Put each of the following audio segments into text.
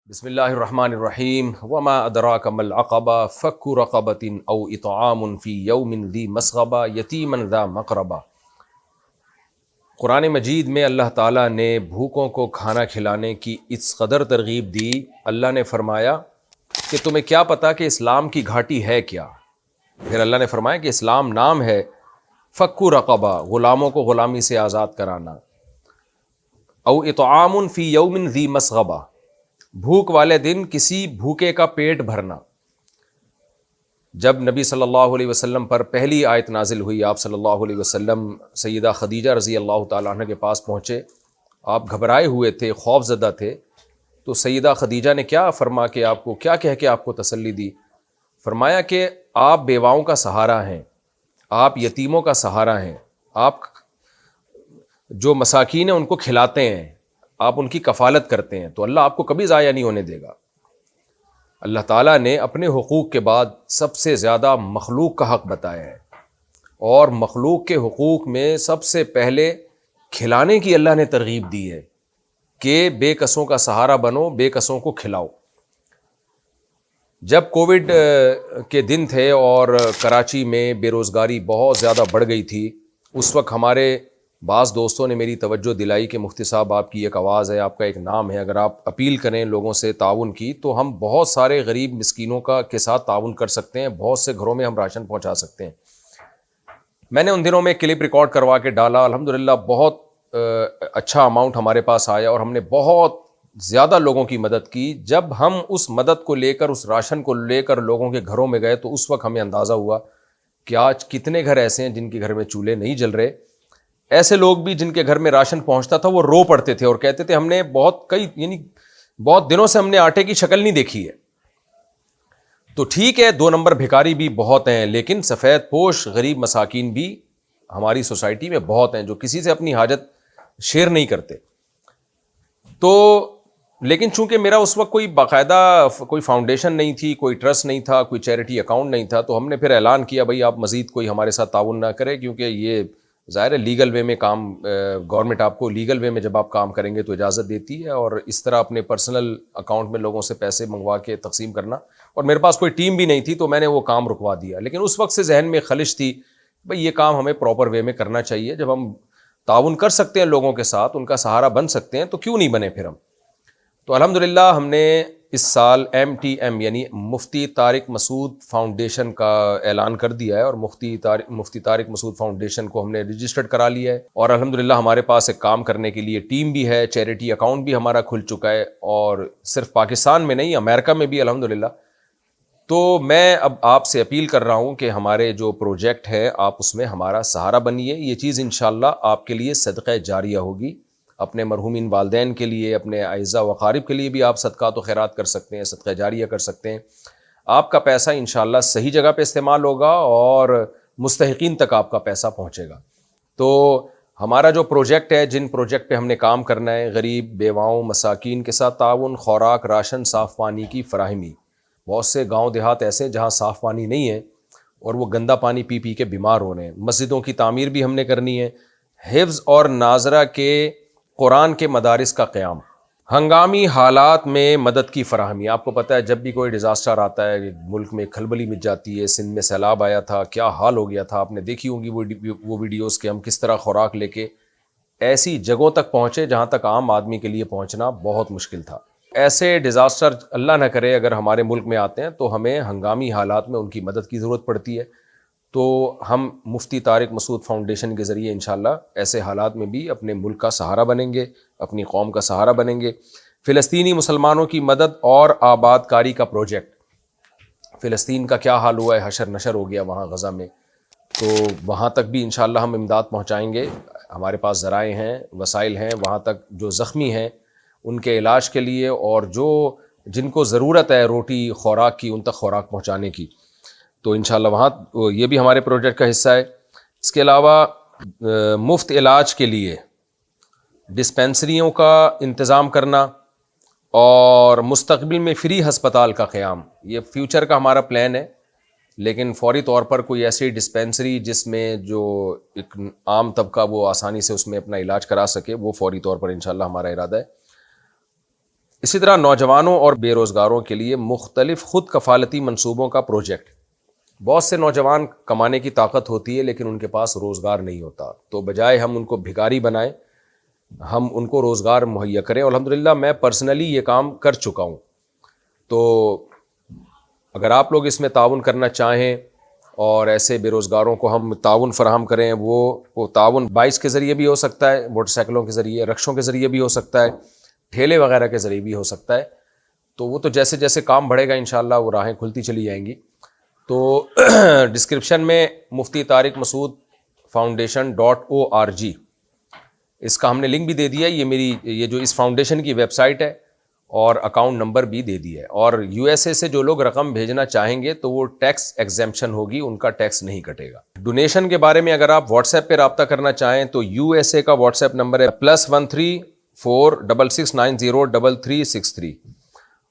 بسم اللہ الرحمن الرحیم وما ادراک ما العقبہ فک رقبۃ او اطعام فی یوم ذی مسغبہ یتیما ذا مقربہ۔ قرآن مجید میں اللہ تعالیٰ نے بھوکوں کو کھانا کھلانے کی اس قدر ترغیب دی۔ اللہ نے فرمایا کہ تمہیں کیا پتا کہ اسلام کی گھاٹی ہے کیا؟ پھر اللہ نے فرمایا کہ اسلام نام ہے فک رقبہ، غلاموں کو غلامی سے آزاد کرانا، او اطعام فی یوم ذی مسغبہ، بھوک والے دن کسی بھوکے کا پیٹ بھرنا۔ جب نبی صلی اللہ علیہ وسلم پر پہلی آیت نازل ہوئی، آپ صلی اللہ علیہ وسلم سیدہ خدیجہ رضی اللہ تعالیٰ عنہ کے پاس پہنچے، آپ گھبرائے ہوئے تھے، خوف زدہ تھے، تو سیدہ خدیجہ نے کیا فرما کے آپ کو کیا کہہ کے آپ کو تسلی دی؟ فرمایا کہ آپ بیواؤں کا سہارا ہیں، آپ یتیموں کا سہارا ہیں، آپ جو مساکین ہیں ان کو کھلاتے ہیں، آپ ان کی کفالت کرتے ہیں، تو اللہ آپ کو کبھی ضائع نہیں ہونے دے گا۔ اللہ تعالیٰ نے اپنے حقوق کے بعد سب سے زیادہ مخلوق کا حق بتایا ہے، اور مخلوق کے حقوق میں سب سے پہلے کھلانے کی اللہ نے ترغیب دی ہے کہ بے کسوں کا سہارا بنو، بے کسوں کو کھلاؤ۔ جب کووڈ کے دن تھے اور کراچی میں بے روزگاری بہت زیادہ بڑھ گئی تھی، اس وقت ہمارے بعض دوستوں نے میری توجہ دلائی کہ مفتی صاحب آپ کی ایک آواز ہے، آپ کا ایک نام ہے، اگر آپ اپیل کریں لوگوں سے تعاون کی تو ہم بہت سارے غریب مسکینوں کے ساتھ تعاون کر سکتے ہیں، بہت سے گھروں میں ہم راشن پہنچا سکتے ہیں۔ میں نے ان دنوں میں کلپ ریکارڈ کروا کے ڈالا، الحمدللہ بہت اچھا اماؤنٹ ہمارے پاس آیا اور ہم نے بہت زیادہ لوگوں کی مدد کی۔ جب ہم اس مدد کو لے کر، اس راشن کو لے کر لوگوں کے گھروں میں گئے تو اس وقت ہمیں اندازہ ہوا کہ آج کتنے گھر ایسے ہیں جن کے گھر میں چولہے نہیں جل رہے۔ ایسے لوگ بھی جن کے گھر میں راشن پہنچتا تھا وہ رو پڑتے تھے اور کہتے تھے ہم نے بہت دنوں سے ہم نے آٹے کی شکل نہیں دیکھی ہے۔ تو ٹھیک ہے، 2 نمبر بھکاری بھی بہت ہیں، لیکن سفید پوش غریب مساکین بھی ہماری سوسائٹی میں بہت ہیں جو کسی سے اپنی حاجت شیئر نہیں کرتے۔ تو لیکن چونکہ میرا اس وقت کوئی باقاعدہ کوئی فاؤنڈیشن نہیں تھی، کوئی ٹرسٹ نہیں تھا، کوئی چیریٹی اکاؤنٹ نہیں تھا، تو ہم نے پھر اعلان کیا بھائی آپ مزید کوئی ہمارے ساتھ تعاون نہ کرے، کیونکہ یہ ظاہر ہے لیگل وے میں کام، گورنمنٹ آپ کو لیگل وے میں جب آپ کام کریں گے تو اجازت دیتی ہے، اور اس طرح اپنے پرسنل اکاؤنٹ میں لوگوں سے پیسے منگوا کے تقسیم کرنا، اور میرے پاس کوئی ٹیم بھی نہیں تھی تو میں نے وہ کام رکوا دیا۔ لیکن اس وقت سے ذہن میں خلش تھی بھئی یہ کام ہمیں پراپر وے میں کرنا چاہیے، جب ہم تعاون کر سکتے ہیں لوگوں کے ساتھ، ان کا سہارا بن سکتے ہیں، تو کیوں نہیں بنے پھر ہم۔ تو الحمدللہ ہم نے اس سال MTM یعنی مفتی طارق مسعود فاؤنڈیشن کا اعلان کر دیا ہے، اور مفتی طارق مسعود فاؤنڈیشن کو ہم نے رجسٹرڈ کرا لیا ہے، اور الحمدللہ ہمارے پاس ایک کام کرنے کے لیے ٹیم بھی ہے، چیریٹی اکاؤنٹ بھی ہمارا کھل چکا ہے، اور صرف پاکستان میں نہیں، امریکہ میں بھی الحمدللہ۔ تو میں اب آپ سے اپیل کر رہا ہوں کہ ہمارے جو پروجیکٹ ہے آپ اس میں ہمارا سہارا بنیے، یہ چیز انشاءاللہ آپ کے لیے صدقہ جاریہ ہوگی، اپنے مرحومین والدین کے لیے، اپنے اعزاء و اقارب کے لیے بھی آپ صدقات و خیرات کر سکتے ہیں، صدقہ جاریہ کر سکتے ہیں۔ آپ کا پیسہ انشاءاللہ صحیح جگہ پہ استعمال ہوگا اور مستحقین تک آپ کا پیسہ پہنچے گا۔ تو ہمارا جو پروجیکٹ ہے، جن پروجیکٹ پہ ہم نے کام کرنا ہے، غریب بیواؤں مساکین کے ساتھ تعاون، خوراک، راشن، صاف پانی کی فراہمی۔ بہت سے گاؤں دیہات ایسے جہاں صاف پانی نہیں ہے اور وہ گندا پانی پی پی کے بیمار ہو رہے ہیں۔ مسجدوں کی تعمیر بھی ہم نے کرنی ہے، حفظ اور ناظرہ کے قرآن کے مدارس کا قیام، ہنگامی حالات میں مدد کی فراہمی۔ آپ کو پتہ ہے جب بھی کوئی ڈیزاسٹر آتا ہے، ملک میں کھلبلی مچ جاتی ہے، سندھ میں سیلاب آیا تھا، کیا حال ہو گیا تھا، آپ نے دیکھی ہوں گی وہ ویڈیوز کہ ہم کس طرح خوراک لے کے ایسی جگہوں تک پہنچے جہاں تک عام آدمی کے لیے پہنچنا بہت مشکل تھا۔ ایسے ڈیزاسٹر اللہ نہ کرے اگر ہمارے ملک میں آتے ہیں تو ہمیں ہنگامی حالات میں ان کی مدد کی ضرورت پڑتی ہے۔ تو ہم مفتی طارق مسعود فاؤنڈیشن کے ذریعے انشاءاللہ ایسے حالات میں بھی اپنے ملک کا سہارا بنیں گے، اپنی قوم کا سہارا بنیں گے۔ فلسطینی مسلمانوں کی مدد اور آباد کاری کا پروجیکٹ، فلسطین کا کیا حال ہوا ہے، حشر نشر ہو گیا وہاں غزہ میں، تو وہاں تک بھی انشاءاللہ ہم امداد پہنچائیں گے۔ ہمارے پاس ذرائع ہیں، وسائل ہیں، وہاں تک جو زخمی ہیں ان کے علاج کے لیے، اور جن کو ضرورت ہے روٹی خوراک کی، ان تک خوراک پہنچانے کی، تو انشاءاللہ وہاں یہ بھی ہمارے پروجیکٹ کا حصہ ہے۔ اس کے علاوہ مفت علاج کے لیے ڈسپینسریوں کا انتظام کرنا اور مستقبل میں فری ہسپتال کا قیام، یہ فیوچر کا ہمارا پلان ہے، لیکن فوری طور پر کوئی ایسی ڈسپینسری جس میں جو ایک عام طبقہ وہ آسانی سے اس میں اپنا علاج کرا سکے، وہ فوری طور پر انشاءاللہ ہمارا ارادہ ہے۔ اسی طرح نوجوانوں اور بے روزگاروں کے لیے مختلف خود کفالتی منصوبوں کا پروجیکٹ. بہت سے نوجوان کمانے کی طاقت ہوتی ہے لیکن ان کے پاس روزگار نہیں ہوتا، تو بجائے ہم ان کو بھکاری بنائیں ہم ان کو روزگار مہیا کریں. اور الحمدللہ میں پرسنلی یہ کام کر چکا ہوں. تو اگر آپ لوگ اس میں تعاون کرنا چاہیں اور ایسے بے روزگاروں کو ہم تعاون فراہم کریں، وہ تعاون بائکس کے ذریعے بھی ہو سکتا ہے، موٹر سائیکلوں کے ذریعے، رکشوں کے ذریعے بھی ہو سکتا ہے، ٹھیلے وغیرہ کے ذریعے بھی ہو سکتا ہے. تو وہ تو جیسے جیسے کام بڑھے گا انشاءاللہ وہ راہیں کھلتی چلی جائیں گی. تو ڈسکرپشن میں مفتی طارق مسعود foundation.org اس کا ہم نے لنک بھی دے دیا ہے. یہ جو اس فاؤنڈیشن کی ویب سائٹ ہے اور اکاؤنٹ نمبر بھی دے دیا ہے. اور یو ایس اے سے جو لوگ رقم بھیجنا چاہیں گے تو وہ ٹیکس ایگزیمپشن ہوگی، ان کا ٹیکس نہیں کٹے گا. ڈونیشن کے بارے میں اگر آپ واٹس ایپ پہ رابطہ کرنا چاہیں تو یو ایس اے کا واٹس ایپ نمبر ہے +13466903363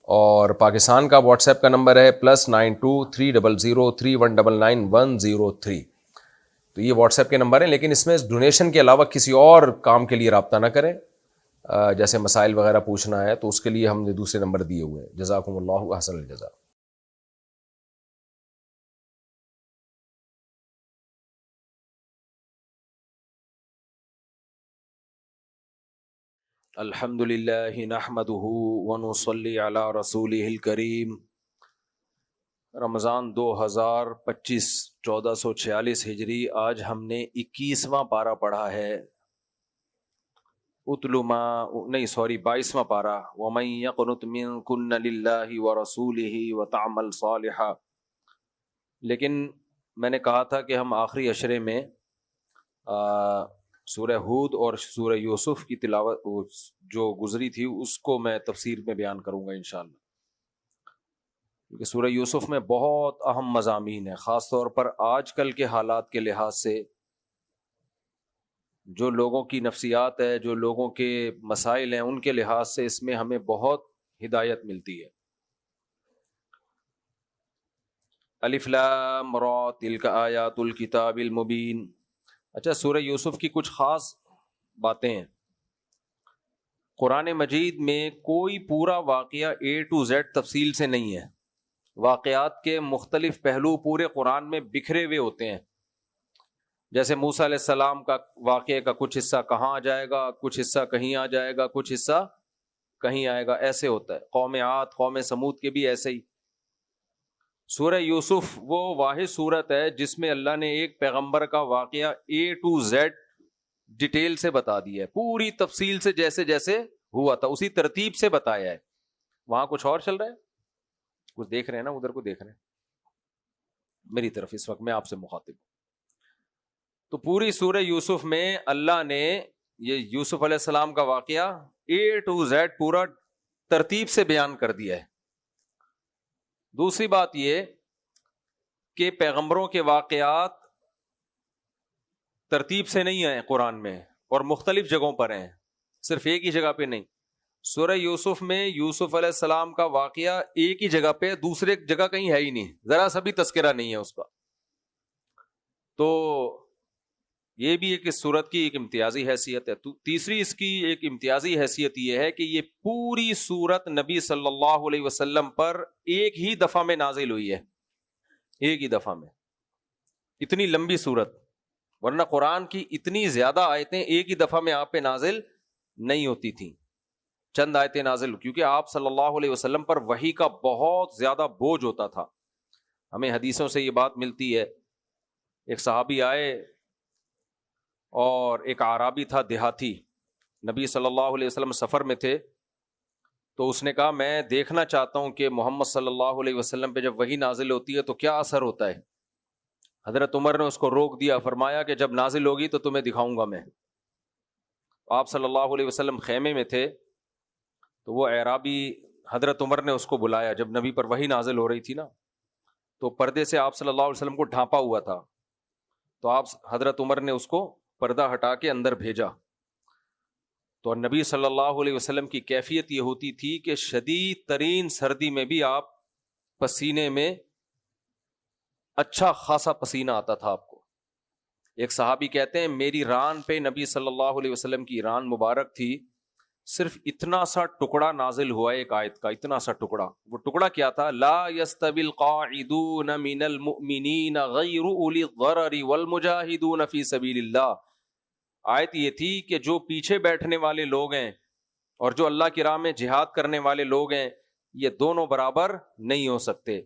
اور پاکستان کا واٹس ایپ کا نمبر ہے +923003199103. تو یہ واٹس ایپ کے نمبر ہیں، لیکن اس میں ڈونیشن کے علاوہ کسی اور کام کے لیے رابطہ نہ کریں. جیسے مسائل وغیرہ پوچھنا ہے تو اس کے لیے ہم نے دوسرے نمبر دیے ہوئے ہیں. جزاکم اللہ احسن الجزا. الحمد للہ نحمدہ ونصلی علی رسولہ الکریم. رمضان 2025 1446 ہجری. آج ہم نے 21واں پارہ پڑھا ہے. 22واں پارہ. وَمَن يَقْنُتْ مِنكُنَّ لِلَّهِ وَرَسُولِهِ وَتَعْمَلْ صَالِحًا. لیکن میں نے کہا تھا کہ ہم آخری عشرے میں سورہ ہود اور سورہ یوسف کی تلاوت جو گزری تھی اس کو میں تفسیر میں بیان کروں گا انشاءاللہ، کیونکہ سورہ یوسف میں بہت اہم مضامین ہیں. خاص طور پر آج کل کے حالات کے لحاظ سے جو لوگوں کی نفسیات ہے، جو لوگوں کے مسائل ہیں، ان کے لحاظ سے اس میں ہمیں بہت ہدایت ملتی ہے. الف لام را تلک آیات الکتاب المبین. اچھا، سورہ یوسف کی کچھ خاص باتیں ہیں. قرآن مجید میں کوئی پورا واقعہ A to Z تفصیل سے نہیں ہے. واقعات کے مختلف پہلو پورے قرآن میں بکھرے ہوئے ہوتے ہیں. جیسے موسیٰ علیہ السلام کا واقعے کا کچھ حصہ کہاں آ جائے گا، کچھ حصہ کہیں آ جائے گا، کچھ حصہ کہیں آئے گا، ایسے ہوتا ہے. قوم عاد، قوم سمود کے بھی ایسے ہی. سورہ یوسف وہ واحد سورت ہے جس میں اللہ نے ایک پیغمبر کا واقعہ A to Z ڈیٹیل سے بتا دیا ہے، پوری تفصیل سے، جیسے جیسے ہوا تھا اسی ترتیب سے بتایا ہے. وہاں کچھ اور چل رہا ہے، کچھ دیکھ رہے ہیں نا، ادھر کو دیکھ رہے ہیں میری طرف. اس وقت میں آپ سے مخاطب ہوں. تو پوری سورہ یوسف میں اللہ نے یہ یوسف علیہ السلام کا واقعہ A to Z پورا ترتیب سے بیان کر دیا ہے. دوسری بات یہ کہ پیغمبروں کے واقعات ترتیب سے نہیں آئے قرآن میں، اور مختلف جگہوں پر ہیں، صرف ایک ہی جگہ پہ نہیں. سورہ یوسف میں یوسف علیہ السلام کا واقعہ ایک ہی جگہ پہ، دوسرے جگہ کہیں ہے ہی نہیں، ذرا سا بھی تذکرہ نہیں ہے اس کا. تو یہ بھی ایک اس سورت کی ایک امتیازی حیثیت ہے. تیسری اس کی ایک امتیازی حیثیت یہ ہے کہ یہ پوری سورت نبی صلی اللہ علیہ وسلم پر ایک ہی دفعہ میں نازل ہوئی ہے. ایک ہی دفعہ میں، اتنی لمبی سورت. ورنہ قرآن کی اتنی زیادہ آیتیں ایک ہی دفعہ میں آپ پہ نازل نہیں ہوتی تھیں. چند آیتیں نازل، کیونکہ آپ صلی اللہ علیہ وسلم پر وحی کا بہت زیادہ بوجھ ہوتا تھا. ہمیں حدیثوں سے یہ بات ملتی ہے. ایک صحابی آئے اور ایک اعرابی تھا، دیہاتی. نبی صلی اللہ علیہ وسلم سفر میں تھے تو اس نے کہا میں دیکھنا چاہتا ہوں کہ محمد صلی اللہ علیہ وسلم پہ جب وحی نازل ہوتی ہے تو کیا اثر ہوتا ہے. حضرت عمر نے اس کو روک دیا، فرمایا کہ جب نازل ہوگی تو تمہیں دکھاؤں گا میں. آپ صلی اللہ علیہ وسلم خیمے میں تھے تو وہ اعرابی حضرت عمر نے اس کو بلایا. جب نبی پر وحی نازل ہو رہی تھی نا تو پردے سے آپ صلی اللہ علیہ وسلم کو ڈھانپا ہوا تھا، تو آپ حضرت عمر نے اس کو پردہ ہٹا کے اندر بھیجا. تو نبی صلی اللہ علیہ وسلم کی کیفیت یہ ہوتی تھی کہ شدید ترین سردی میں بھی آپ پسینے میں اچھا خاصا پسینہ آتا تھا آپ کو. ایک صحابی کہتے ہیں میری ران پہ، نبی صلی اللہ علیہ وسلم کی ران مبارک تھی، صرف اتنا سا ٹکڑا نازل ہوا ہے ایک آیت کا, اتنا سا ٹکڑا. وہ ٹکڑا کیا تھا؟ لا یستوی القاعدون من المؤمنین غیر اولی الضرر والمجاہدون فی سبیل اللہ. آیت یہ تھی کہ جو پیچھے بیٹھنے والے لوگ ہیں اور جو اللہ کی راہ میں جہاد کرنے والے لوگ ہیں, یہ دونوں برابر نہیں ہو سکتے.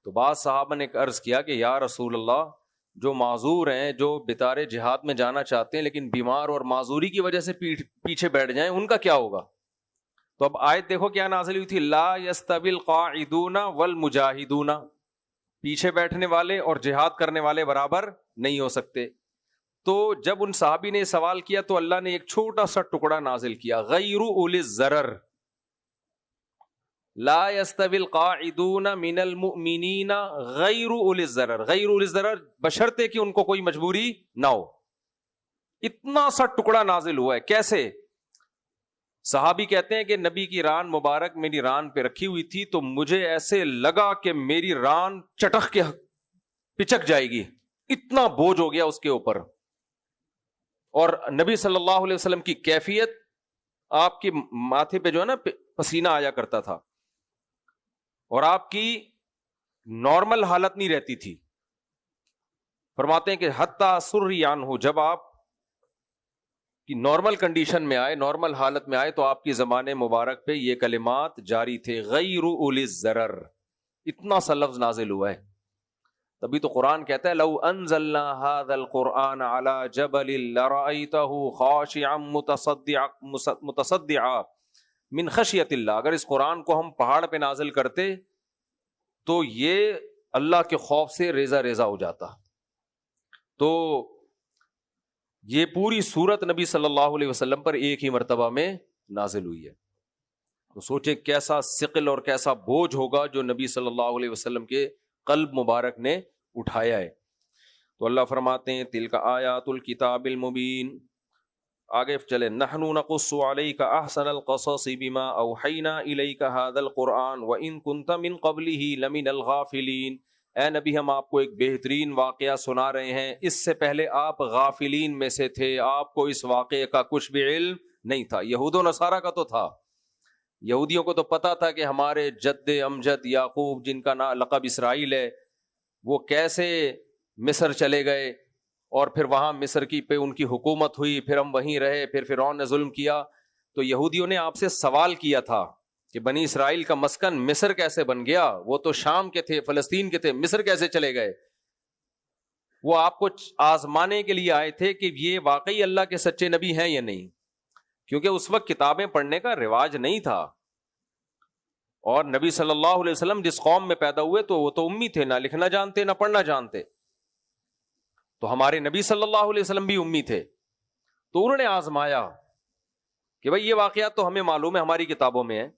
تو بعض صحابہ نے عرض کیا کہ یا رسول اللہ, جو معذور ہیں, جو بطارے جہاد میں جانا چاہتے ہیں لیکن بیمار اور معذوری کی وجہ سے پیچھے بیٹھ جائیں, ان کا کیا ہوگا؟ تو اب آیت دیکھو کیا نازل ہوئی تھی, لا یستوی القاعدون والمجاہدون, پیچھے بیٹھنے والے اور جہاد کرنے والے برابر نہیں ہو سکتے. تو جب ان صحابی نے سوال کیا تو اللہ نے ایک چھوٹا سا ٹکڑا نازل کیا, غیر اولی الضرر. لا یستوی القاعدون من المؤمنین غیر اولی الضرر. غیر اولی الضرر بشرطے کہ ان کو کوئی مجبوری نہ ہو. اتنا سا ٹکڑا نازل ہوا ہے. کیسے؟ صحابی کہتے ہیں کہ نبی کی ران مبارک میری ران پہ رکھی ہوئی تھی تو مجھے ایسے لگا کہ میری ران چٹخ کے پچک جائے گی, اتنا بوجھ ہو گیا اس کے اوپر. اور نبی صلی اللہ علیہ وسلم کی کیفیت, آپ کے ماتھے پہ جو ہے نا پسینہ آیا کرتا تھا اور آپ کی نارمل حالت نہیں رہتی تھی. فرماتے ہیں کہ حتی سری عنہ, جب آپ کی نارمل کنڈیشن میں آئے, نارمل حالت میں آئے, تو آپ کی زبان مبارک پہ یہ کلمات جاری تھے, غیر اولی الضرر. اتنا سا لفظ نازل ہوا ہے. تبھی تو قرآن کہتا ہے لو انزلنا هذا القرآن على جبل لرأيته خاشعا متصدعا من خشیت اللہ. اگر اس قرآن کو ہم پہاڑ پہ نازل کرتے تو یہ اللہ کے خوف سے ریزہ ریزہ ہو جاتا. تو یہ پوری سورت نبی صلی اللہ علیہ وسلم پر ایک ہی مرتبہ میں نازل ہوئی ہے. تو سوچیں کیسا ثقل اور کیسا بوجھ ہوگا جو نبی صلی اللہ علیہ وسلم کے قلب مبارک نے اٹھایا ہے. تو اللہ فرماتے ہیں تلک آیات الکتاب المبین. آگے چلے, نحن نقص علیک احسن القصص بما اوحینا الیک ھذا القرآن وان کنت من قبلہ لمن الغافلین. اے نبی, ہم آپ کو ایک بہترین واقعہ سنا رہے ہیں, اس سے پہلے آپ غافلین میں سے تھے, آپ کو اس واقعے کا کچھ بھی علم نہیں تھا. یہود و نصارہ کا تو تھا, یہودیوں کو تو پتا تھا کہ ہمارے جد امجد یعقوب, جن کا نام لقب اسرائیل ہے, وہ کیسے مصر چلے گئے اور پھر وہاں مصر کی پہ ان کی حکومت ہوئی, پھر ہم وہیں رہے, پھر فرعون نے ظلم کیا. تو یہودیوں نے آپ سے سوال کیا تھا کہ بنی اسرائیل کا مسکن مصر کیسے بن گیا, وہ تو شام کے تھے, فلسطین کے تھے, مصر کیسے چلے گئے. وہ آپ کو آزمانے کے لیے آئے تھے کہ یہ واقعی اللہ کے سچے نبی ہیں یا نہیں, کیونکہ اس وقت کتابیں پڑھنے کا رواج نہیں تھا. اور نبی صلی اللہ علیہ وسلم جس قوم میں پیدا ہوئے تو وہ تو امی تھے, نہ لکھنا جانتے نہ پڑھنا جانتے. تو ہمارے نبی صلی اللہ علیہ وسلم بھی امی تھے. تو انہوں نے آزمایا کہ بھئی یہ واقعات تو ہمیں معلوم ہے, ہماری کتابوں میں ہے.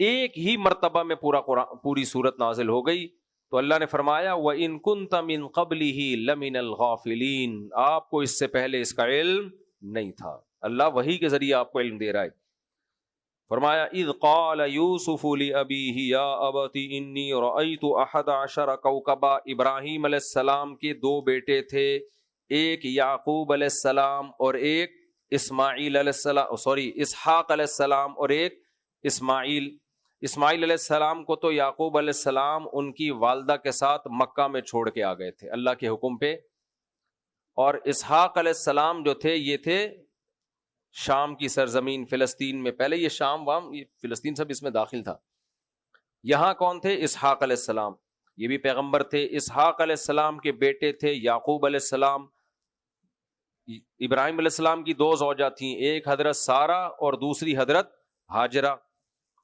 ایک ہی مرتبہ میں پوری سورت نازل ہو گئی. تو اللہ نے فرمایا وَإِن كُنْتَ مِن قَبْلِهِ لَمِنَ الْغَافِلِينَ. آپ کو اس سے پہلے اس کا علم نہیں تھا. اللہ وحی کے ذریعے آپ کو علم دے رہا ہے. فرمایا اذ قال یوسف لأبیہ یا ابت انی رأیت احد عشر کوکبا. ابراہیم علیہ السلام کے دو بیٹے تھے, ایک یعقوب علیہ السلام اور ایک اسماعیل علیہ السلام, اسحاق علیہ السلام اور ایک اسماعیل. اسماعیل علیہ السلام کو تو یعقوب علیہ السلام ان کی والدہ کے ساتھ مکہ میں چھوڑ کے آ گئے تھے اللہ کے حکم پہ. اور اسحاق علیہ السلام جو تھے یہ تھے شام کی سرزمین فلسطین میں. پہلے یہ شام یہ فلسطین سب اس میں داخل تھا. یہاں کون تھے؟ اسحاق علیہ السلام, یہ بھی پیغمبر تھے. اسحاق علیہ السلام کے بیٹے تھے یعقوب علیہ السلام. ابراہیم علیہ السلام کی دو زوجہ تھیں, ایک حضرت سارہ اور دوسری حضرت ہاجرہ.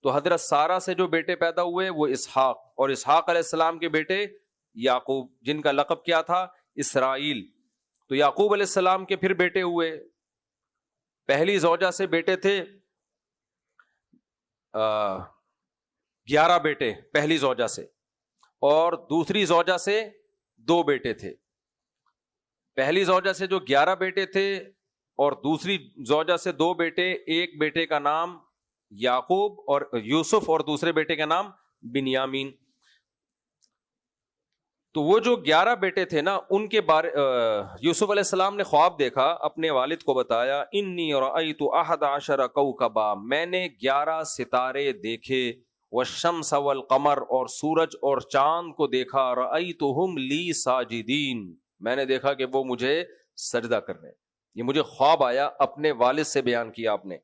تو حضرت سارہ سے جو بیٹے پیدا ہوئے وہ اسحاق, اور اسحاق علیہ السلام کے بیٹے یعقوب, جن کا لقب کیا تھا؟ اسرائیل. تو یعقوب علیہ السلام کے پھر بیٹے ہوئے. پہلی زوجہ سے بیٹے تھے 11 بیٹے پہلی زوجہ سے, اور دوسری زوجہ سے 2 بیٹے تھے. پہلی زوجہ سے جو 11 بیٹے تھے اور دوسری زوجہ سے 2 بیٹے, ایک بیٹے کا نام یعقوب اور یوسف اور دوسرے بیٹے کا نام بنیامین. تو وہ جو 11 بیٹے تھے نا ان کے بارے یوسف علیہ السلام نے خواب دیکھا, اپنے والد کو بتایا, انی رأیت 11 کوکبا, میں نے 11 ستارے دیکھے, والشمس والقمر, اور سورج اور چاند کو دیکھا, رأیتہم لی ساجدین, میں نے دیکھا کہ وہ مجھے سجدہ کر رہے ہیں. یہ مجھے خواب آیا, اپنے والد سے بیان کیا آپ نے.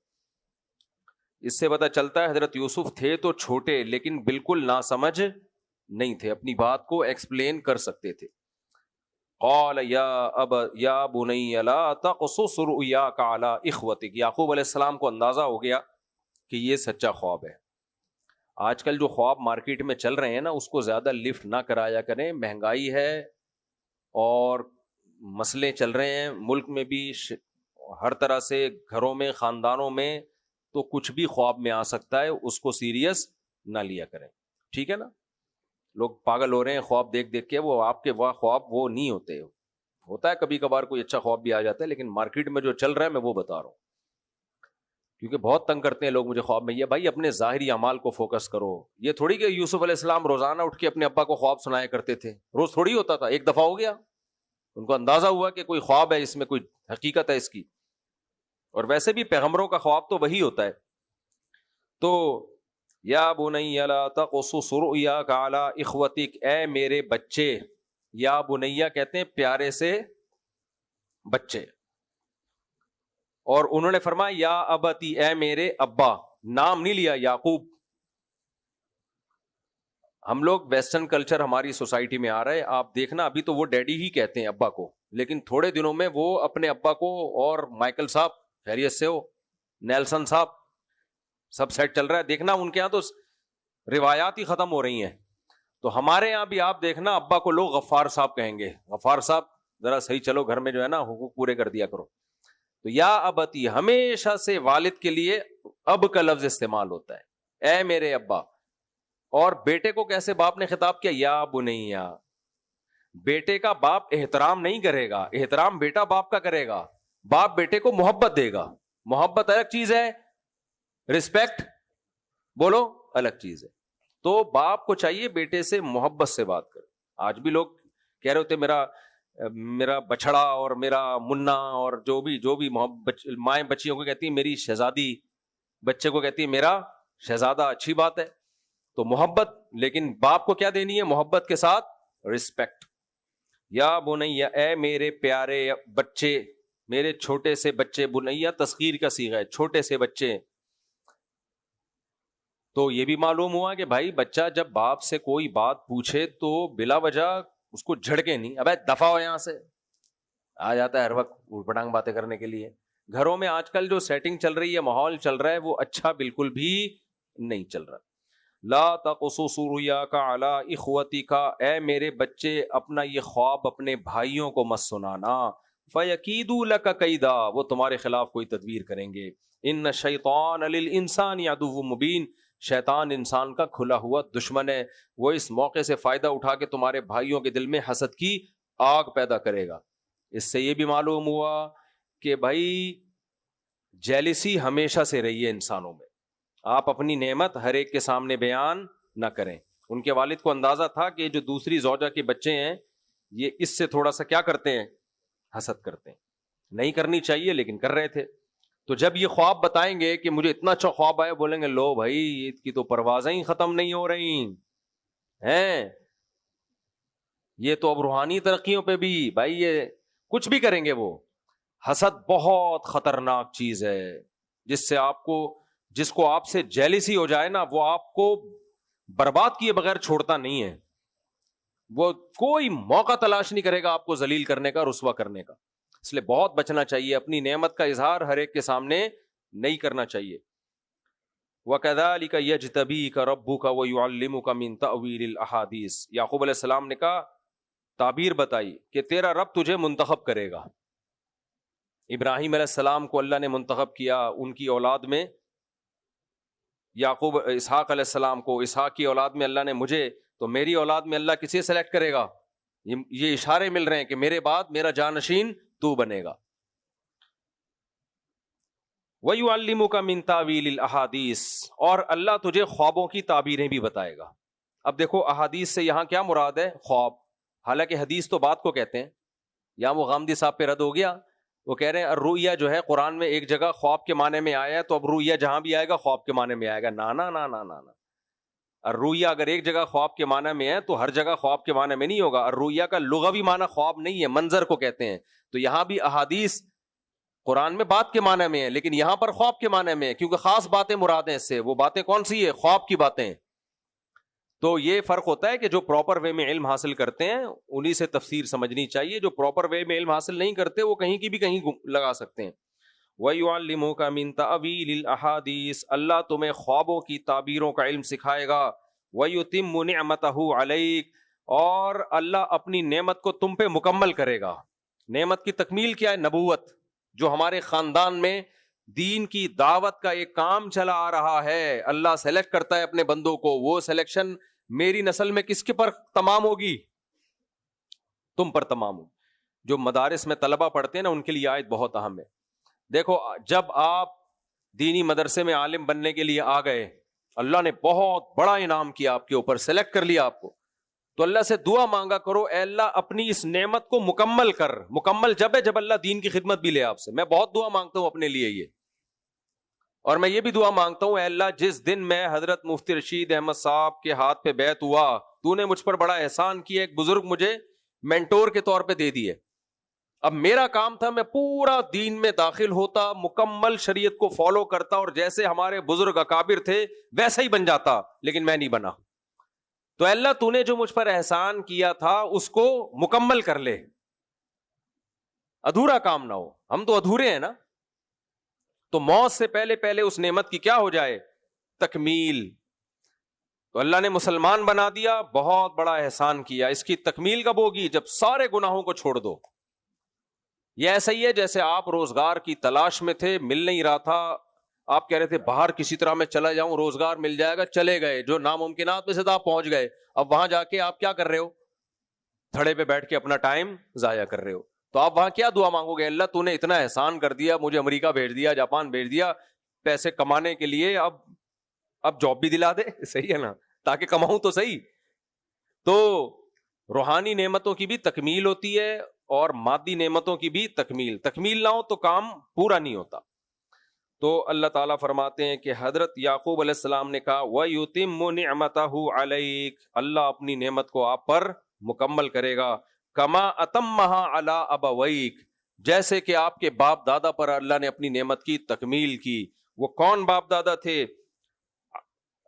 اس سے پتہ چلتا ہے حضرت یوسف تھے تو چھوٹے لیکن بالکل ناسمجھ نہیں تھے, اپنی بات کو ایکسپلین کر سکتے تھے. قال یا بنی لا تقصص رؤیاک علی اخوتک, یعقوب علیہ السلام کو اندازہ ہو گیا کہ یہ سچا خواب ہے. آج کل جو خواب مارکیٹ میں چل رہے ہیں نا, اس کو زیادہ لفٹ نہ کرایا کریں, مہنگائی ہے اور مسئلے چل رہے ہیں ملک میں بھی ہر طرح سے, گھروں میں, خاندانوں میں, تو کچھ بھی خواب میں آ سکتا ہے, اس کو سیریس نہ لیا کریں, ٹھیک ہے نا. لوگ پاگل ہو رہے ہیں خواب دیکھ دیکھ کے, وہ آپ کے خواب وہ نہیں ہوتے. ہوتا ہے کبھی کبھار کوئی اچھا خواب بھی آ جاتا ہے, لیکن مارکیٹ میں جو چل رہا ہے میں وہ بتا رہا ہوں, کیونکہ بہت تنگ کرتے ہیں لوگ مجھے خواب میں. یہ بھائی اپنے ظاہری اعمال کو فوکس کرو. یہ تھوڑی کہ یوسف علیہ السلام روزانہ اٹھ کے اپنے ابا کو خواب سنایا کرتے تھے, روز تھوڑی ہوتا تھا, ایک دفعہ ہو گیا, ان کو اندازہ ہوا کہ کوئی خواب ہے, اس میں کوئی حقیقت ہے اس کی. اور ویسے بھی پیغمبروں کا خواب تو وہی ہوتا ہے. تو یا بنی لا تقصص رؤیاک علی اخوتک, اے میرے بچے, یا بنیا کہتے ہیں پیارے سے بچے. اور انہوں نے فرمایا یا ابتی, اے میرے ابا, نام نہیں لیا یعقوب. ہم لوگ ویسٹرن کلچر ہماری سوسائٹی میں آ رہا ہے, آپ دیکھنا ابھی تو وہ ڈیڈی ہی کہتے ہیں ابا کو, لیکن تھوڑے دنوں میں وہ اپنے ابا کو, اور مائیکل صاحب خیریت سے ہو, نیلسن صاحب, سب سیٹ چل رہا ہے. دیکھنا ان کے یہاں تو روایات ہی ختم ہو رہی ہیں. تو ہمارے یہاں بھی آپ دیکھنا ابا کو لوگ غفار صاحب کہیں گے, غفار صاحب ذرا صحیح چلو, گھر میں جو ہے نا حقوق پورے کر دیا کرو. تو یا ابتی ہمیشہ سے والد کے لیے اب کا لفظ استعمال ہوتا ہے, اے میرے ابا. اور بیٹے کو کیسے باپ نے خطاب کیا, یا بنیا. بیٹے کا باپ احترام نہیں کرے گا, احترام بیٹا باپ کا کرے گا. باپ بیٹے کو محبت دے گا, محبت الگ چیز ہے, رسپیکٹ بولو الگ چیز ہے. تو باپ کو چاہیے بیٹے سے محبت سے بات کرے. آج بھی لوگ کہہ رہے ہوتے میرا بچڑا اور میرا منا, اور جو بھی محبت, مائیں بچیوں کو کہتی ہیں میری شہزادی, بچے کو کہتی ہے میرا شہزادہ. اچھی بات ہے, تو محبت, لیکن باپ کو کیا دینی ہے, محبت کے ساتھ رسپیکٹ. یا بنیا, اے میرے پیارے بچے, میرے چھوٹے سے بچے. بنیا تصغیر کا صیغہ ہے, چھوٹے سے بچے. تو یہ بھی معلوم ہوا کہ بھائی بچہ جب باپ سے کوئی بات پوچھے تو بلا وجہ اس کو جھڑکے نہیں, ابے دفع ہو یہاں سے, آ جاتا ہے ہر وقت اٹھ پٹانگ باتیں کرنے کے لیے. گھروں میں آج کل جو سیٹنگ چل رہی ہے, ماحول چل رہا ہے, وہ اچھا بالکل بھی نہیں چل رہا. لا تقصص رؤیاک علی اخوتک, اے میرے بچے اپنا یہ خواب اپنے بھائیوں کو مت سنانا. فیکیدوا لک کیدا, وہ تمہارے خلاف کوئی تدبیر کریں گے. ان الشیطان للانسان عدو مبین, شیطان انسان کا کھلا ہوا دشمن ہے, وہ اس موقع سے فائدہ اٹھا کے تمہارے بھائیوں کے دل میں حسد کی آگ پیدا کرے گا. اس سے یہ بھی معلوم ہوا کہ بھائی جیلسی ہمیشہ سے رہی ہے انسانوں میں. آپ اپنی نعمت ہر ایک کے سامنے بیان نہ کریں. ان کے والد کو اندازہ تھا کہ جو دوسری زوجہ کے بچے ہیں یہ اس سے تھوڑا سا کیا کرتے ہیں, حسد کرتے ہیں. نہیں کرنی چاہیے لیکن کر رہے تھے. تو جب یہ خواب بتائیں گے کہ مجھے اتنا اچھا خواب آیا, بولیں گے لو بھائی عید کی تو پروازیں ہی ختم نہیں ہو رہی ہیں, یہ تو اب روحانی ترقیوں پہ بھی بھائی یہ کچھ بھی کریں گے. وہ حسد بہت خطرناک چیز ہے, جس سے جس کو آپ سے جیلسی ہو جائے نا, وہ آپ کو برباد کیے بغیر چھوڑتا نہیں ہے. وہ کوئی موقع تلاش نہیں کرے گا آپ کو ذلیل کرنے کا, رسوا کرنے کا. اس لیے بہت بچنا چاہیے, اپنی نعمت کا اظہار ہر ایک کے سامنے نہیں کرنا چاہیے. وَكَذَلِكَ يَجْتَبِيكَ رَبُّكَ وَيُعَلِّمُكَ مِن تَأْوِيلِ الْأَحَادِيثِ. یعقوب علیہ السلام نے کہا, تعبیر بتائی کہ تیرا رب تجھے منتخب کرے گا. ابراہیم علیہ السلام کو اللہ نے منتخب کیا, ان کی اولاد میں یعقوب, اسحاق علیہ السلام کو, اسحاق کی اولاد میں اللہ نے مجھے, تو میری اولاد میں اللہ کسے سلیکٹ کرے گا؟ یہ اشارے مل رہے ہیں کہ میرے بعد میرا جانشین تو بنے گا. وَيُعَلِّمُكَ مِن تَأْوِيلِ الْأَحَادِيثِ, اور اللہ تجھے خوابوں کی تعبیریں بھی بتائے گا. اب دیکھو احادیث سے یہاں کیا مراد ہے؟ خواب. حالانکہ حدیث تو بات کو کہتے ہیں. یہاں وہ غامدی صاحب پہ رد ہو گیا, وہ کہہ رہے ہیں الرؤیا جو ہے قرآن میں ایک جگہ خواب کے معنی میں آیا ہے, تو اب رؤیا جہاں بھی آئے گا خواب کے معنی میں آئے گا. نا نا نا نا نا نا, الرؤیا اگر ایک جگہ خواب کے معنی میں ہے تو ہر جگہ خواب کے معنی میں نہیں ہوگا. الرؤیا کا لغوی معنی خواب نہیں ہے, منظر کو کہتے ہیں. تو یہاں بھی احادیث قرآن میں بات کے معنی میں ہے, لیکن یہاں پر خواب کے معنی میں ہے, کیونکہ خاص باتیں مراد ہیں اس سے. وہ باتیں کون سی ہے؟ خواب کی باتیں. تو یہ فرق ہوتا ہے کہ جو پراپر وے میں علم حاصل کرتے ہیں انہی سے تفسیر سمجھنی چاہیے. جو پراپر وے میں علم حاصل نہیں کرتے وہ کہیں کی بھی کہیں لگا سکتے ہیں. وَيُعَلِّمُكَ مِن تَأْوِيلِ الْأَحَادِيثِ, اللہ تمہیں خوابوں کی تعبیروں کا علم سکھائے گا. وَيُتِمُّ نِعْمَتَهُ عَلَيْكَ, اور اللہ اپنی نعمت کو تم پہ مکمل کرے گا. نعمت کی تکمیل کیا ہے؟ نبوت. جو ہمارے خاندان میں دین کی دعوت کا ایک کام چلا آ رہا ہے, اللہ سلیکٹ کرتا ہے اپنے بندوں کو. وہ سلیکشن میری نسل میں کس کے پر تمام ہوگی؟ تم پر تمام ہوگی. جو مدارس میں طلبہ پڑھتے ہیں نا, ان کے لیے آیت بہت اہم ہے. دیکھو, جب آپ دینی مدرسے میں عالم بننے کے لیے آ گئے, اللہ نے بہت بڑا انعام کیا آپ کے اوپر, سلیکٹ کر لیا آپ کو, تو اللہ سے دعا مانگا کرو, اے اللہ اپنی اس نعمت کو مکمل کر. مکمل جب ہے جب اللہ دین کی خدمت بھی لے آپ سے. میں بہت دعا مانگتا ہوں اپنے لیے یہ, اور میں یہ بھی دعا مانگتا ہوں, اے اللہ جس دن میں حضرت مفتی رشید احمد صاحب کے ہاتھ پہ بیعت ہوا, تو نے مجھ پر بڑا احسان کیا, ایک بزرگ مجھے مینٹور کے طور پہ دے دیے. اب میرا کام تھا میں پورا دین میں داخل ہوتا, مکمل شریعت کو فالو کرتا, اور جیسے ہمارے بزرگ اکابر تھے ویسا ہی بن جاتا, لیکن میں نہیں بنا. تو اللہ تو نے جو مجھ پر احسان کیا تھا اس کو مکمل کر لے, ادھورا کام نہ ہو. ہم تو ادھورے ہیں نا. تو موت سے پہلے پہلے اس نعمت کی کیا ہو جائے؟ تکمیل. تو اللہ نے مسلمان بنا دیا, بہت بڑا احسان کیا. اس کی تکمیل کب ہوگی؟ جب سارے گناہوں کو چھوڑ دو. یہ ایسا ہی ہے جیسے آپ روزگار کی تلاش میں تھے, مل نہیں رہا تھا, آپ کہہ رہے تھے باہر کسی طرح میں چلا جاؤں, روزگار مل جائے گا, چلے گئے, جو ناممکنات میں سے تھا آپ پہنچ گئے. اب وہاں جا کے آپ کیا کر رہے ہو؟ تھڑے پہ بیٹھ کے اپنا ٹائم ضائع کر رہے ہو. تو آپ وہاں کیا دعا مانگو گے؟ اللہ تو نے اتنا احسان کر دیا, مجھے امریکہ بھیج دیا, جاپان بھیج دیا پیسے کمانے کے لیے, اب جاب بھی دلا دے. صحیح ہے نا, تاکہ کماؤں تو صحیح. تو روحانی نعمتوں کی بھی تکمیل ہوتی ہے اور مادی نعمتوں کی بھی تکمیل نہ ہو تو کام پورا نہیں ہوتا. تو اللہ تعالیٰ فرماتے ہیں کہ حضرت یعقوب علیہ السلام نے کہا وَيُتِمُّ نِعْمَتَهُ عَلَيْكَ, اللہ اپنی نعمت کو آپ پر مکمل کرے گا. کما اتمها علی ابویک, جیسے کہ آپ کے باپ دادا پر اللہ نے اپنی نعمت کی تکمیل کی. وہ کون باپ دادا تھے؟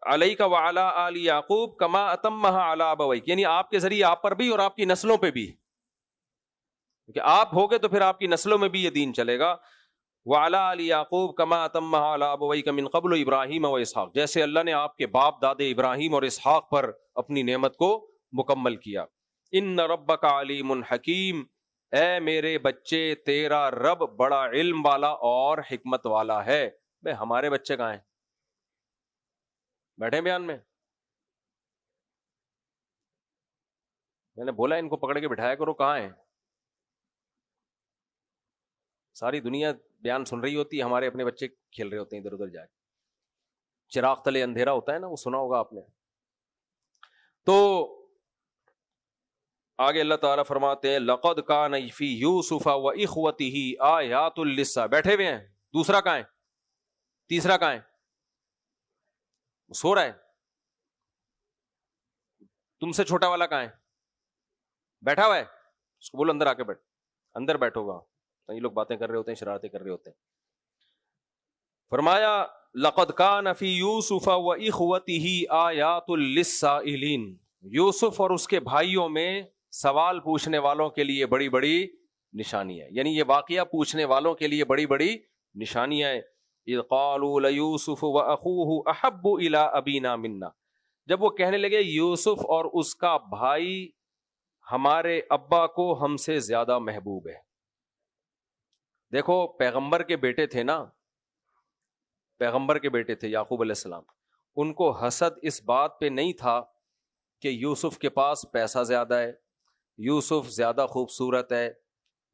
علیک وعلی آل یعقوب کما اتمها علی ابویک, یعنی آپ کے ذریعے آپ پر بھی اور آپ کی نسلوں پہ بھی, کہ آپ ہوگے تو پھر آپ کی نسلوں میں بھی یہ دین چلے گا. وعلی آل یعقوب کما اتمها علی ابویک من قبل ابراہیم و اسحاق, جیسے اللہ نے آپ کے باپ دادے ابراہیم اور اسحاق پر اپنی نعمت کو مکمل کیا. ان ربک علیم حکیم, اے میرے بچے تیرا رب بڑا علم والا اور حکمت والا ہے. بھئی ہمارے بچے کہاں ہیں؟ بیٹھے بیان میں نے بولا ان کو پکڑ کے بٹھایا کرو, کہاں ہیں؟ ساری دنیا بیان سن رہی ہوتی ہے, ہمارے اپنے بچے کھیل رہے ہوتے ہیں ادھر ادھر جا کے. چراغ تلے اندھیرا ہوتا ہے نا, وہ سنا ہوگا آپ نے. تو آگے اللہ تعالیٰ فرماتے ہیں لقد کان فی یوسف و اخوتہ آیات للص, بیٹھے ہوئے ہیں. دوسرا کہاں ہے؟ تیسرا کہاں ہے؟ سو رہا ہے. تم سے چھوٹا والا کہاں ہے؟ بیٹھا ہوا ہے. اس کو بولو اندر آ کے بیٹھ, اندر بیٹھو گا. یہ لوگ باتیں کر رہے ہوتے ہیں, شرارتیں کر رہے ہوتے ہیں. فرمایا لقد کان فی یوسف و اخوتہ آیات للسائلین, یوسف اور اس کے بھائیوں میں سوال پوچھنے والوں کے لیے بڑی بڑی نشانی ہے. یعنی یہ واقعہ پوچھنے والوں کے لیے بڑی بڑی نشانیاں ہیں. اذ قالوا لیوسف واخوہ احب الی ابینا منا, جب وہ کہنے لگے یوسف اور اس کا بھائی ہمارے ابا کو ہم سے زیادہ محبوب ہے. دیکھو پیغمبر کے بیٹے تھے نا, پیغمبر کے بیٹے تھے یعقوب علیہ السلام, ان کو حسد اس بات پہ نہیں تھا کہ یوسف کے پاس پیسہ زیادہ ہے, یوسف زیادہ خوبصورت ہے,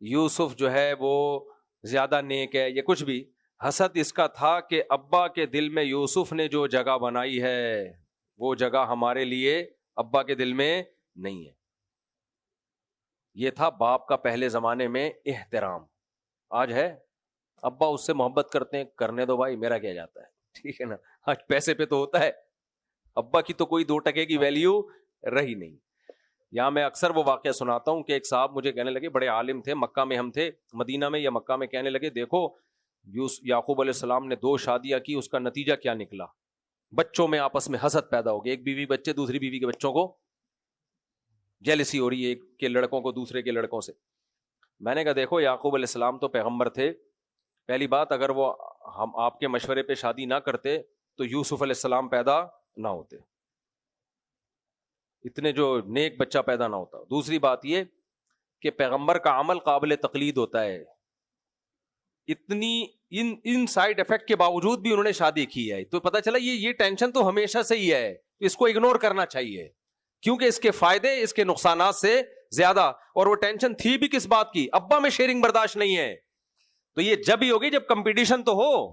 یوسف جو ہے وہ زیادہ نیک ہے, یہ کچھ بھی. حسد اس کا تھا کہ ابا کے دل میں یوسف نے جو جگہ بنائی ہے وہ جگہ ہمارے لیے ابا کے دل میں نہیں ہے. یہ تھا باپ کا پہلے زمانے میں احترام. آج ہے ابا اس سے محبت کرتے ہیں, کرنے دو بھائی, میرا کیا جاتا ہے, ٹھیک ہے نا. آج پیسے پہ تو ہوتا ہے, ابا کی تو کوئی 2 ٹکے کی ویلیو رہی نہیں. یہاں میں اکثر وہ واقعہ سناتا ہوں کہ ایک صاحب مجھے کہنے لگے, بڑے عالم تھے, مکہ میں ہم تھے, مدینہ میں یا مکہ میں, کہنے لگے دیکھو یعقوب علیہ السلام نے 2 شادیاں کی, اس کا نتیجہ کیا نکلا, بچوں میں آپس میں حسد پیدا ہو گئی, ایک بیوی بچے دوسری بیوی کے بچوں کو جیلسی ہو رہی ہے, ایک کے لڑکوں کو دوسرے کے لڑکوں سے. میں نے کہا دیکھو یعقوب علیہ السلام تو پیغمبر تھے, پہلی بات اگر وہ ہم آپ کے مشورے پہ شادی نہ کرتے تو یوسف علیہ السلام پیدا نہ ہوتے, اتنے جو نیک بچہ پیدا نہ ہوتا. دوسری بات یہ کہ پیغمبر کا عمل قابل تقلید ہوتا ہے, اتنی ان سائیڈ افیکٹ کے باوجود بھی انہوں نے شادی کی ہے, تو پتہ چلا یہ ٹینشن تو ہمیشہ سے ہی ہے, اس کو اگنور کرنا چاہیے, کیونکہ اس کے فائدے اس کے نقصانات سے زیادہ. اور وہ ٹینشن تھی بھی کس بات کی, ابا میں شیئرنگ برداشت نہیں ہے, تو یہ جب ہی ہوگی جب کمپٹیشن تو ہو,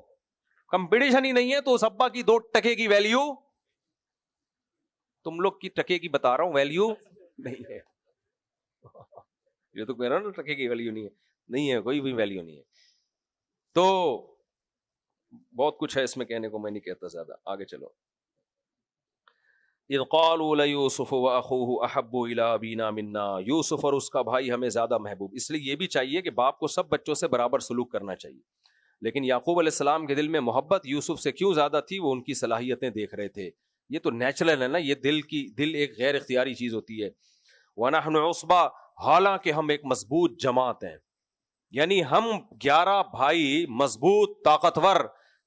کمپٹیشن ہی نہیں ہے تو اس ابا کی 2 ٹکے کی ویلیو, تم لوگ کی ٹکے کی بتا رہا ہوں ویلیو نہیں ہے. یہ تو کہہ رہا ہوں نا ٹکے کی ویلیو نہیں ہے, کوئی بھی ویلیو نہیں ہے. تو بہت کچھ ہے اس میں کہنے کو, میں نہیں کہتا زیادہ, آگے چلو. اذ قالوا لیوسف واخوہ احب الی ابینا منا, یوسف اور اس کا بھائی ہمیں زیادہ محبوب. اس لیے یہ بھی چاہیے کہ باپ کو سب بچوں سے برابر سلوک کرنا چاہیے, لیکن یعقوب علیہ السلام کے دل میں محبت یوسف سے کیوں زیادہ تھی, وہ ان کی صلاحیتیں دیکھ رہے تھے. یہ تو نیچرل ہے نا, یہ دل ایک غیر اختیاری چیز ہوتی ہے. وَنَحْنُ عُصْبَةٌ, حالانکہ ہم ایک مضبوط جماعت ہیں, یعنی ہم 11 بھائی مضبوط طاقتور,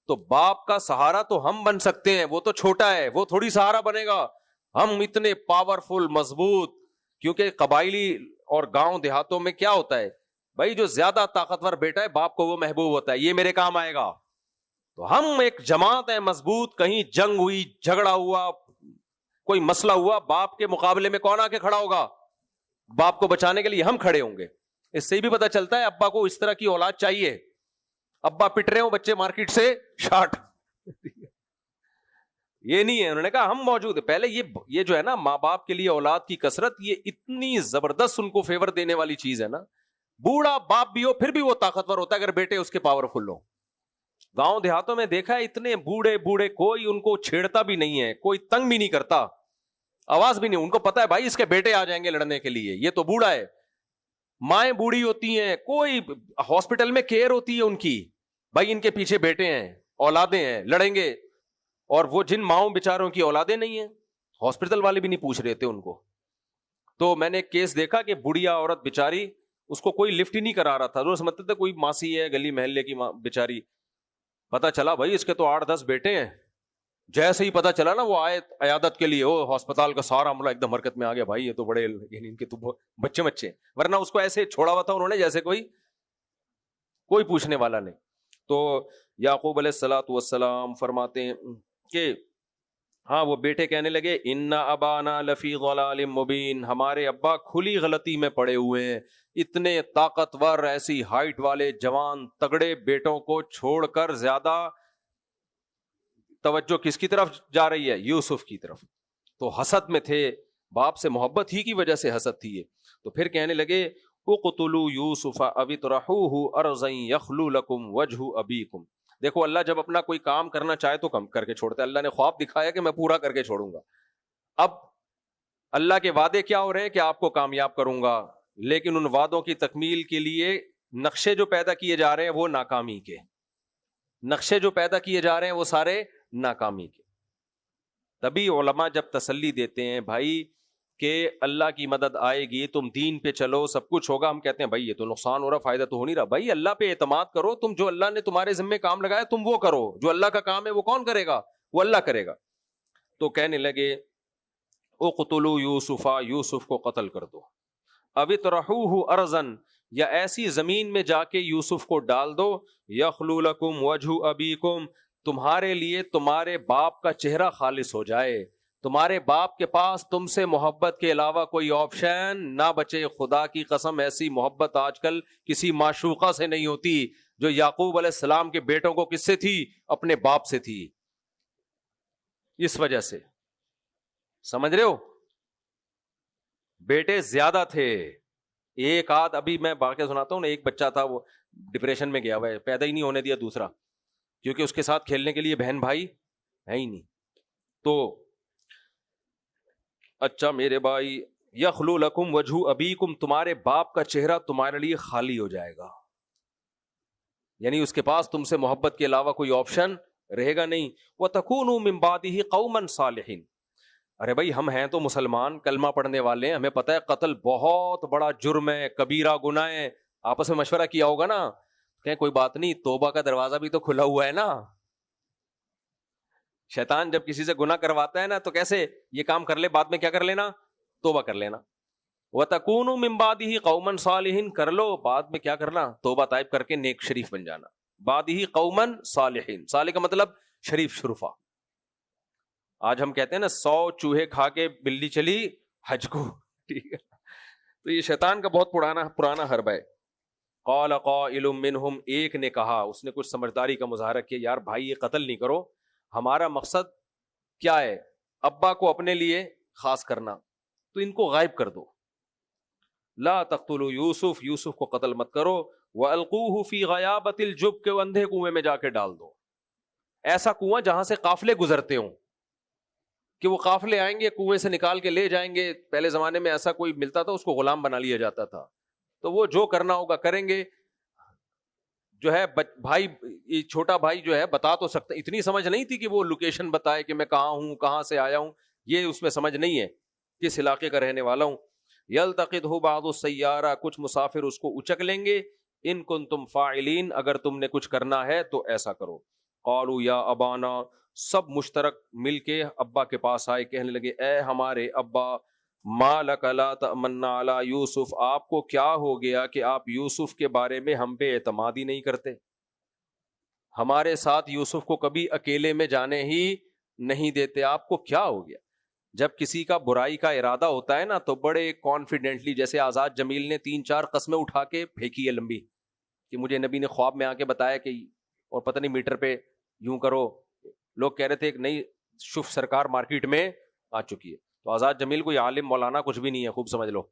تو باپ کا سہارا تو ہم بن سکتے ہیں, وہ تو چھوٹا ہے, وہ تھوڑی سہارا بنے گا. ہم اتنے پاورفل مضبوط, کیونکہ قبائلی اور گاؤں دیہاتوں میں کیا ہوتا ہے بھائی, جو زیادہ طاقتور بیٹا ہے باپ کو وہ محبوب ہوتا ہے, یہ میرے کام آئے گا. تو ہم ایک جماعت ہے مضبوط, کہیں جنگ ہوئی, جھگڑا ہوا, کوئی مسئلہ ہوا, باپ کے مقابلے میں کون آ کے کھڑا ہوگا, باپ کو بچانے کے لیے ہم کھڑے ہوں گے. اس سے بھی پتہ چلتا ہے ابا کو اس طرح کی اولاد چاہیے. ابا پٹ رہے ہوں, بچے مارکیٹ سے شارٹ, یہ نہیں ہے. انہوں نے کہا ہم موجود ہیں. پہلے یہ جو ہے نا ماں باپ کے لیے اولاد کی کثرت, یہ اتنی زبردست ان کو فیور دینے والی چیز ہے نا. بوڑھا باپ بھی ہو پھر بھی وہ طاقتور ہوتا ہے اگر بیٹے اس کے پاورفل ہو. گاؤں دیہاتوں میں دیکھا ہے اتنے بوڑھے کوئی ان کو چھیڑتا بھی نہیں ہے, کوئی تنگ بھی نہیں کرتا, آواز بھی نہیں. ان کو پتا ہے بھائی اس کے بیٹے آ جائیں گے لڑنے کے لیے, یہ تو بوڑھا ہے. مائیں بوڑھی ہوتی ہیں, کوئی ہاسپٹل میں کیئر ہوتی ہے ان کی, بھائی ان کے پیچھے بیٹے ہیں, اولادیں ہیں, لڑیں گے. اور وہ جن ماؤں بیچاروں کی اولادیں نہیں ہیں, ہاسپٹل والے بھی نہیں پوچھ رہے تھے ان کو. تو میں نے ایک کیس دیکھا کہ بڑھیا عورت بیچاری, اس کو کوئی لفٹ ہی نہیں کرا رہا تھا, روز سمجھتے تھے کوئی ماسی ہے گلی محلے کی بیچاری. پتا چلا بھائی اس کے تو 8-10 بیٹے ہیں. جیسے ہی پتا چلا نا وہ آئے عیادت کے لیے, ہسپتال کا سارا عملہ ایک دم حرکت میں آ گیا, بھائی یہ تو بڑے یعنی ان کے تو بچے, ورنہ اس کو ایسے چھوڑا ہوا تھا انہوں نے جیسے کوئی پوچھنے والا نہیں. تو یعقوب علیہ الصلوۃ والسلام فرماتے ہیں کہ ہاں وہ بیٹے کہنے لگے ان ابانا لفی ضلال مبین, ہمارے ابا کھلی غلطی میں پڑے ہوئے ہیں. اتنے طاقتور ایسی ہائٹ والے جوان تگڑے بیٹوں کو چھوڑ کر زیادہ توجہ کس کی طرف جا رہی ہے, یوسف کی طرف. تو حسد میں تھے, باپ سے محبت ہی کی وجہ سے حسد تھی. تو پھر کہنے لگے اقتلوا یوسف او اطرحوه ارضا یخلو لکم وجہ ابیکم. دیکھو اللہ جب اپنا کوئی کام کرنا چاہے تو کم کر کے چھوڑتا ہے. اللہ نے خواب دکھایا کہ میں پورا کر کے چھوڑوں گا. اب اللہ کے وعدے کیا ہو رہے ہیں کہ آپ کو کامیاب کروں گا, لیکن ان وعدوں کی تکمیل کے لیے نقشے جو پیدا کیے جا رہے ہیں وہ ناکامی کے نقشے جو پیدا کیے جا رہے ہیں وہ سارے ناکامی کے. تبھی علماء جب تسلی دیتے ہیں بھائی کہ اللہ کی مدد آئے گی, تم دین پہ چلو, سب کچھ ہوگا, ہم کہتے ہیں بھائی یہ تو نقصان ہو رہا, فائدہ تو ہو نہیں رہا. بھائی اللہ پہ اعتماد کرو, تم جو اللہ نے تمہارے ذمے کام لگایا تم وہ کرو, جو اللہ کا کام ہے وہ کون کرے گا, وہ اللہ کرے گا. تو کہنے لگے اقتلوا یوسف, یوسف کو قتل کر دو, او اطرحوه ارضا, یا ایسی زمین میں جا کے یوسف کو ڈال دو, یخلو لکم وجہ ابیکم, تمہارے لیے تمہارے باپ کا چہرہ خالص ہو جائے, تمہارے باپ کے پاس تم سے محبت کے علاوہ کوئی آپشن نہ بچے. خدا کی قسم ایسی محبت آج کل کسی معشوقہ سے نہیں ہوتی جو یعقوب علیہ السلام کے بیٹوں کو کس سے تھی, اپنے باپ سے تھی. اس وجہ سے سمجھ رہے ہو, بیٹے زیادہ تھے, ایک آدھ ابھی میں واقعہ سناتا ہوں نا, ایک بچہ تھا وہ ڈپریشن میں گیا ہوا ہے, پیدا ہی نہیں ہونے دیا دوسرا, کیونکہ اس کے ساتھ کھیلنے کے لیے بہن بھائی ہے ہی نہیں. تو اچھا میرے بھائی, یخلو لکم وجہ ابیکم, تمہارے باپ کا چہرہ تمہارے لیے خالی ہو جائے گا, یعنی اس کے پاس تم سے محبت کے علاوہ کوئی آپشن رہے گا نہیں. وَتَكُونُوا مِن بَعْدِهِ قَوْمًا صَالِحِينَ, ارے بھائی ہم ہیں تو مسلمان, کلمہ پڑھنے والے ہیں, ہمیں پتہ ہے قتل بہت بڑا جرم ہے, کبیرہ گناہ ہے. آپس میں مشورہ کیا ہوگا نا, کہ کوئی بات نہیں, توبہ کا دروازہ بھی تو کھلا ہوا ہے نا. شیطان جب کسی سے گناہ کرواتا ہے نا تو کیسے یہ کام کر لے, بعد میں کیا کر لینا, توبہ کر لینا. وَتَكُونُوا مِن بَعْدِهِ قَوْمًا صَالِحِينَ, کر لو بعد میں کیا کرنا, توبہ طائب کر کے نیک شریف بن جانا. بَعْدِهِ قَوْمًا صَالِحِينَ, صالح کا مطلب شریف شرفا. آج ہم کہتے ہیں نا 100 چوہے کھا کے بلی چلی حج کو, ٹھیک ہے, تو یہ شیطان کا بہت پرانا حربہ ہے. قال قائل منہم, ایک نے کہا, اس نے کچھ سمجھداری کا مظاہرہ کیا, یار بھائی یہ قتل نہیں کرو, ہمارا مقصد کیا ہے, ابا کو اپنے لیے خاص کرنا, تو ان کو غائب کر دو. لا تقتلوا یوسف, یوسف کو قتل مت کرو. والقوہ فی غیابۃ الجب, کے اندھے کنویں میں جا کے ڈال دو, ایسا کنواں جہاں سے قافلے گزرتے ہوں, کہ وہ قافلے آئیں گے کنویں سے نکال کے لے جائیں گے. پہلے زمانے میں ایسا کوئی ملتا تھا اس کو غلام بنا لیا جاتا تھا, تو وہ جو کرنا ہوگا کریں گے. جو ہے بھائی, چھوٹا بھائی جو ہے بتا تو سکتا, اتنی سمجھ نہیں تھی کہ وہ لوکیشن بتائے کہ میں کہاں ہوں, کہاں سے آیا ہوں, یہ اس میں سمجھ نہیں ہے کس علاقے کا رہنے والا ہوں. یلتقطہ بعض السیارہ, کچھ مسافر اس کو اچک لیں گے. ان کنتم فاعلین, اگر تم نے کچھ کرنا ہے تو ایسا کرو. قالوا یا ابانا, سب مشترک مل کے ابا کے پاس آئے, کہنے لگے اے ہمارے ابا, ما لک لا تأمنا علی یوسف, آپ کو کیا ہو گیا کہ آپ یوسف کے بارے میں ہم پہ اعتماد ہی نہیں کرتے, ہمارے ساتھ یوسف کو کبھی اکیلے میں جانے ہی نہیں دیتے, آپ کو کیا ہو گیا. جب کسی کا برائی کا ارادہ ہوتا ہے نا تو بڑے کانفیڈنٹلی, جیسے آزاد جمیل نے 3-4 قسمیں اٹھا کے پھینکی ہے لمبی, کہ مجھے نبی نے خواب میں آ کے بتایا کہ, اور پتہ نہیں میٹر پہ یوں کرو, لوگ کہہ رہے تھے ایک نئی شف سرکار مارکیٹ میں آ چکی ہے. تو آزاد جمیل کوئی عالم مولانا کچھ بھی نہیں ہے, خوب سمجھ لو,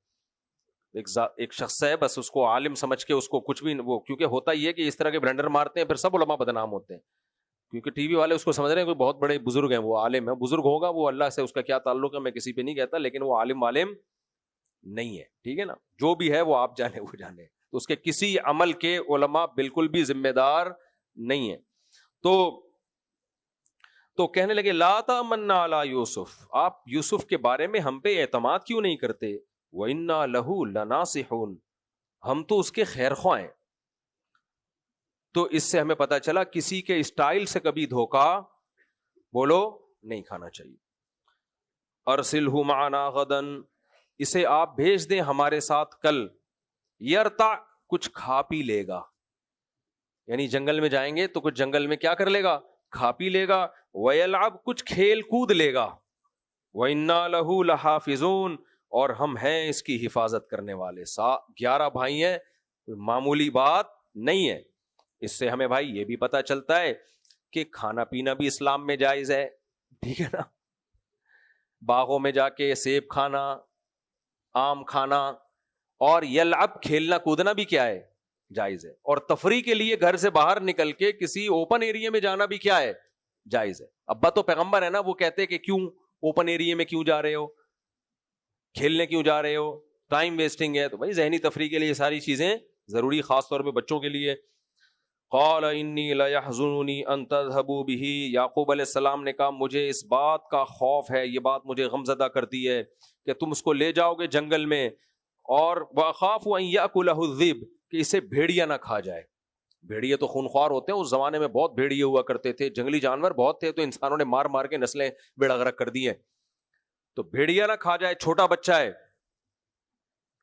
ایک شخص ہے بس, اس کو عالم سمجھ کے اس کو کچھ بھی وہ, کیونکہ ہوتا یہ کہ اس طرح کے بلنڈر مارتے ہیں پھر سب علماء بدنام ہوتے ہیں, کیونکہ ٹی وی والے اس کو سمجھ رہے ہیں کوئی بہت بڑے بزرگ ہیں, وہ عالم ہے, بزرگ ہوگا وہ اللہ سے اس کا کیا تعلق ہے میں کسی پہ نہیں کہتا, لیکن وہ عالم نہیں ہے, ٹھیک ہے نا, جو بھی ہے وہ آپ جانے وہ جانے, تو اس کے کسی عمل کے علماء بالکل بھی ذمہ دار نہیں ہے. تو کہنے لگے لا تأمنا علی یوسف, آپ یوسف کے بارے میں ہم پہ اعتماد کیوں نہیں کرتے. وَإِنَّا لَهُ لَنَاصِحُونَ, ہم تو اس کے خیر خواہ ہیں. تو اس سے ہمیں پتا چلا کسی کے اسٹائل سے کبھی دھوکا بولو نہیں کھانا چاہیے. ارسلہ معنا غدا, اسے آپ بھیج دیں ہمارے ساتھ کل. یرتع, کچھ کھا پی لے گا, یعنی جنگل میں جائیں گے تو کچھ جنگل میں کیا کر لے گا, کھا پی لے گا. ویلعب, کچھ کھیل کود لے گا. وَإِنَّا لَهُ لَحَافِظُونَ, اور ہم ہیں اس کی حفاظت کرنے والے. 11 بھائی ہیں, معمولی بات نہیں ہے. اس سے ہمیں بھائی یہ بھی پتا چلتا ہے کہ کھانا پینا بھی اسلام میں جائز ہے, ٹھیک ہے نا, باغوں میں جا کے سیب کھانا, آم کھانا, اور یلعب کھیلنا کودنا بھی کیا ہے, جائز ہے. اور تفریح کے لیے گھر سے باہر نکل کے کسی اوپن ایریا میں جانا بھی کیا ہے, جائز ہے. ابا تو پیغمبر ہے نا, وہ کہتے کہ کیوں اوپن ایریا میں کیوں جا رہے ہو, کھیلنے کیوں جا رہے ہو, ٹائم ویسٹنگ ہے. تو بھائی ذہنی تفریح کے لیے یہ ساری چیزیں ضروری, خاص طور پہ بچوں کے لیے. قال انی لیحزننی ان تذهبوا به, یعقوب علیہ السلام نے کہا مجھے اس بات کا خوف ہے, یہ بات مجھے غمزدہ کرتی ہے کہ تم اس کو لے جاؤ گے جنگل میں, اور واخاف ان یاکلہ الذئب, کہ اسے بھیڑیا نہ کھا جائے. بھیڑیے تو خونخوار ہوتے ہیں, اس زمانے میں بہت بھیڑیے ہوا کرتے تھے, جنگلی جانور بہت تھے, تو انسانوں نے مار مار کے نسلیں بیڑا غرق کر دی ہیں. تو بھیڑیا نہ کھا جائے, چھوٹا بچہ ہے.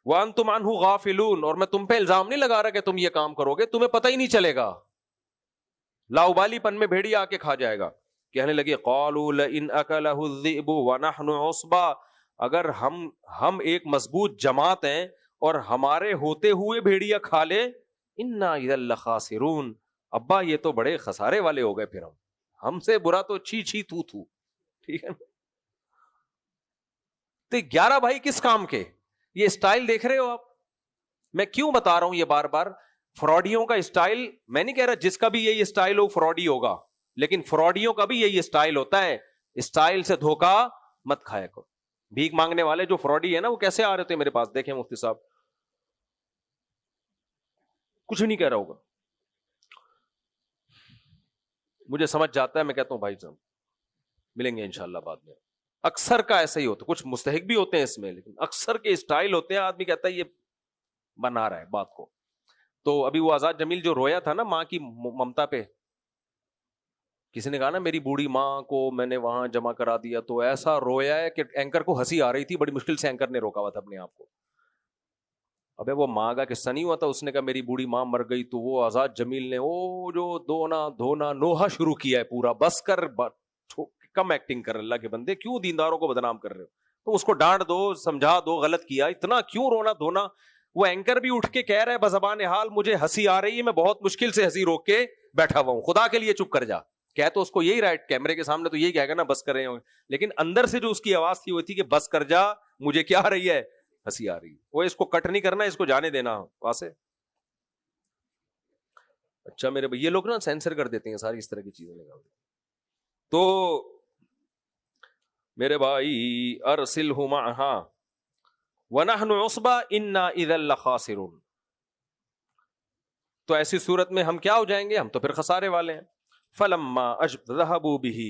وَأَنْتُمْ عَنْهُ غَافِلُونَ, اور میں تم پہ الزام نہیں لگا رہا کہ تم یہ کام کرو گے, تمہیں پتہ ہی نہیں چلے گا, لاؤبالی پن میں بھیڑیا آ کے کھا جائے گا. کہنے لگے قَالُوا لَئِنْ أَكَلَهُ الذِّئْبُ وَنَحْنُ عُصْبَةٌ, اگر ہم ایک مضبوط جماعت ہیں اور ہمارے ہوتے ہوئے بھیڑیا کھا لے, اِنَّا إِذًا لَخَاسِرُونَ, ابا یہ تو بڑے خسارے والے ہو گئے, پھر ہم سے برا تو چھی چھی تو تھو, ٹھیک ہے. تو 11 بھائی کس کام کے, یہ اسٹائل دیکھ رہے ہو آپ, میں کیوں بتا رہا ہوں یہ بار بار؟ فراڈیوں کا اسٹائل، میں نہیں کہہ رہا جس کا بھی یہی اسٹائل ہو فراڈی ہوگا، لیکن فراڈیوں کا بھی یہی اسٹائل ہوتا ہے. اسٹائل سے دھوکا مت کھایا کرو. بھیک مانگنے والے جو فراڈی ہے نا، وہ کیسے آ رہے تھے میرے پاس، دیکھیں مفتی صاحب، کچھ نہیں کہہ رہا ہوگا، مجھے سمجھ جاتا ہے، میں کہتا ہوں بھائی صاحب ملیں گے انشاءاللہ بعد میں. اکثر کا ایسا ہی ہوتا، کچھ مستحق بھی ہوتے ہیں اس میں، لیکن اکثر کے اسٹائل ہوتے ہیں، آدمی کہتا ہے یہ بنا رہا ہے بات کو. تو ابھی وہ آزاد جمیل جو رویا تھا نا ماں کی ممتا پہ، کسی نے کہا نا میری بوڑھی ماں کو میں نے وہاں جمع کرا دیا، تو ایسا رویا ہے کہ اینکر کو ہنسی آ رہی تھی، بڑی مشکل سے اینکر نے روکا ہوا تھا اپنے آپ کو. ابے وہ ماں کا قصہ نہیں ہوا تھا، اس نے کہا میری بوڑھی ماں مر گئی، تو وہ آزاد جمیل نے وہ جو دونا دھونا نوحہ شروع کیا ہے پورا، بس کر کم ایکٹنگ کر، اللہ کے بندے کیوں دینداروں کو بدنام کر رہے ہو؟ تو اس کو ڈانٹ دو، سمجھا دو، غلط کیا، اتنا کیوں رونا دھونا؟ وہ اینکر بھی اٹھ کے کہہ رہا ہے بزبان حال مجھے ہنسی آ رہی ہے، میں بہت مشکل سے ہنسی روک کے بیٹھا ہوا ہوں، خدا کے لیے چپ کر جا. کہ تو اس کو یہی رائٹ، کیمرے کے سامنے تو یہی کہے گا نا بس کر رہے ہوں، لیکن اندر سے جو اس کی آواز تھی وہ تھی کہ بس کر جا، مجھے کیا آ رہی ہے، ہنسی آ رہی ہے. وہ اس کو کٹ نہیں کرنا، اس کو جانے دینا وہاں سے. اچھا میرے بھائی، یہ لوگ نا سینسر کر دیتے ہیں ساری اس طرح کی چیزیں نکال دیتے. تو میرے بھائی ارسلہ معہا ونحن عصبہ انا اذا لخاسرون، تو ایسی صورت میں ہم کیا ہو جائیں گے؟ ہم تو پھر خسارے والے ہیں. فلما ذهبوا به،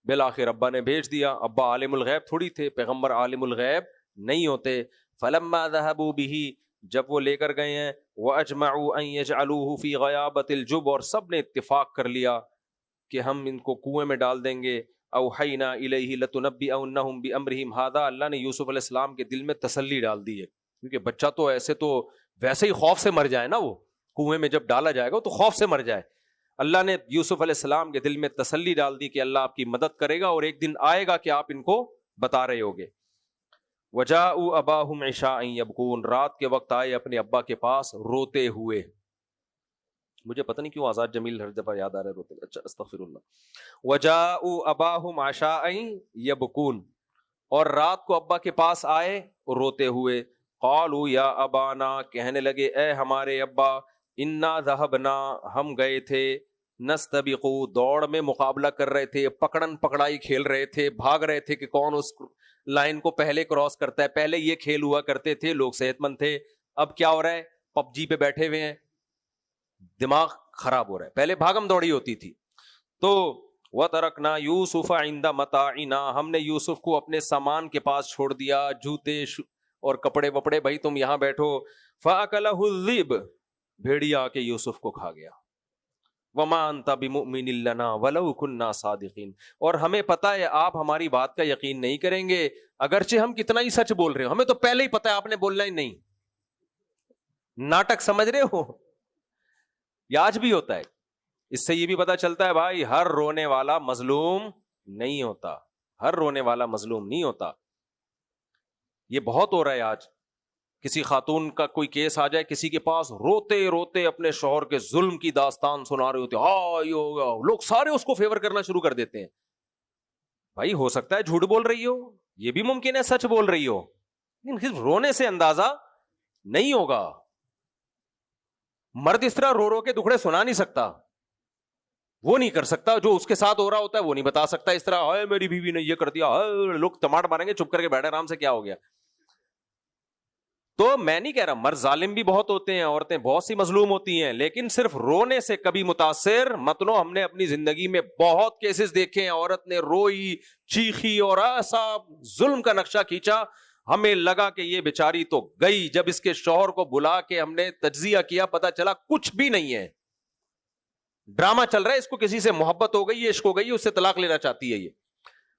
بالآخر ابا نے بھیج دیا. ابا عالم الغیب تھوڑی تھے، پیغمبر عالم الغیب نہیں ہوتے. فلما ذهبوا به، جب وہ لے کر گئے ہیں، واجمعوا ان يجعلوه في غیابۃ الجب، اور سب نے اتفاق کر لیا کہ ہم ان کو کنویں میں ڈال دیں گے. اوحینا الیہ لتنبئنہم بامرہم ھذا، اللہ نے یوسف علیہ السلام کے دل میں تسلی ڈال دی ہے، کیونکہ بچہ تو ایسے تو ویسے ہی خوف سے مر جائے نا، وہ کنویں میں جب ڈالا جائے گا تو خوف سے مر جائے. اللہ نے یوسف علیہ السلام کے دل میں تسلی ڈال دی کہ اللہ آپ کی مدد کرے گا، اور ایک دن آئے گا کہ آپ ان کو بتا رہے ہوگے. وجاءوا اباہم عشاء یبکون، رات کے وقت آئے اپنے ابا کے پاس روتے ہوئے. مجھے پتہ نہیں کیوں آزاد جمیل ہر دفعہ یاد آ رہا ہے روتے. اچھا استغفر اللہ. وجاءوا اباہم عشاء یبکون، اور رات کو ابا کے پاس آئے روتے ہوئے. قالوا یا ابانا، کہنے لگے اے ہمارے ابا، انا ذهبنا، ہم گئے تھے، نستبقو، دوڑ میں مقابلہ کر رہے تھے، پکڑن پکڑائی کھیل رہے تھے، بھاگ رہے تھے کہ کون اس لائن کو پہلے کراس کرتا ہے. پہلے یہ کھیل ہوا کرتے تھے، لوگ صحت مند تھے. اب کیا ہو رہا ہے؟ پب جی پہ بیٹھے ہوئے ہیں، دماغ خراب ہو رہا ہے. پہلے بھاگم دوڑی ہوتی تھی. تو وَتَرَكْنَا يُوسُفَ عِنْدَ مَتَاعِنَا، ہم نے یوسف کو اپنے سامان کے پاس چھوڑ دیا، جوتے اور کپڑے وپڑے، بھائی تم یہاں بیٹھو. فَأَكَلَهُ الذِّئْبُ، بھیڑیا آ کے یوسف کو کھا گیا. وَمَا أَنْتَ بِمُؤْمِنٍ لَنَا وَلَوْ كُنَّا صَادِقِينَ، اور ہمیں پتہ ہے آپ ہماری بات کا یقین نہیں کریں گے اگرچہ ہم کتنا ہی سچ بول رہے ہو. ہمیں تو پہلے ہی پتہ ہے آپ نے بولنا ہی نہیں. ناٹک سمجھ رہے ہو؟ یہ آج بھی ہوتا ہے. اس سے یہ بھی پتہ چلتا ہے بھائی ہر رونے والا مظلوم نہیں ہوتا، ہر رونے والا مظلوم نہیں ہوتا. یہ بہت ہو رہا ہے آج. کسی خاتون کا کوئی کیس آ جائے کسی کے پاس، روتے روتے اپنے شوہر کے ظلم کی داستان سنا رہے ہوتے، ہاں یہ ہوگا، لوگ سارے اس کو فیور کرنا شروع کر دیتے ہیں. بھائی ہو سکتا ہے جھوٹ بول رہی ہو، یہ بھی ممکن ہے سچ بول رہی ہو، لیکن صرف رونے سے اندازہ نہیں ہوگا. مرد اس طرح رو رو کے دکھڑے سنا نہیں سکتا، وہ نہیں کر سکتا. جو اس کے ساتھ ہو رہا ہوتا ہے وہ نہیں بتا سکتا اس طرح، ہائے میری بیوی نے یہ کر دیا، لوگ ٹماٹر ماریں گے، چپ کر کے بیٹھے آرام سے، کیا ہو گیا. تو میں نہیں کہہ رہا، مرد ظالم بھی بہت ہوتے ہیں، عورتیں بہت سی مظلوم ہوتی ہیں، لیکن صرف رونے سے کبھی متاثر مت لو. ہم نے اپنی زندگی میں بہت کیسز دیکھے ہیں، عورت نے روئی، چیخی اور ایسا ظلم کا نقشہ کھینچا، ہمیں لگا کہ یہ بیچاری تو گئی. جب اس کے شوہر کو بلا کے ہم نے تجزیہ کیا، پتا چلا کچھ بھی نہیں ہے، ڈرامہ چل رہا ہے. اس کو کسی سے محبت ہو گئی، عشق ہو گئی، اس سے طلاق لینا چاہتی ہے. یہ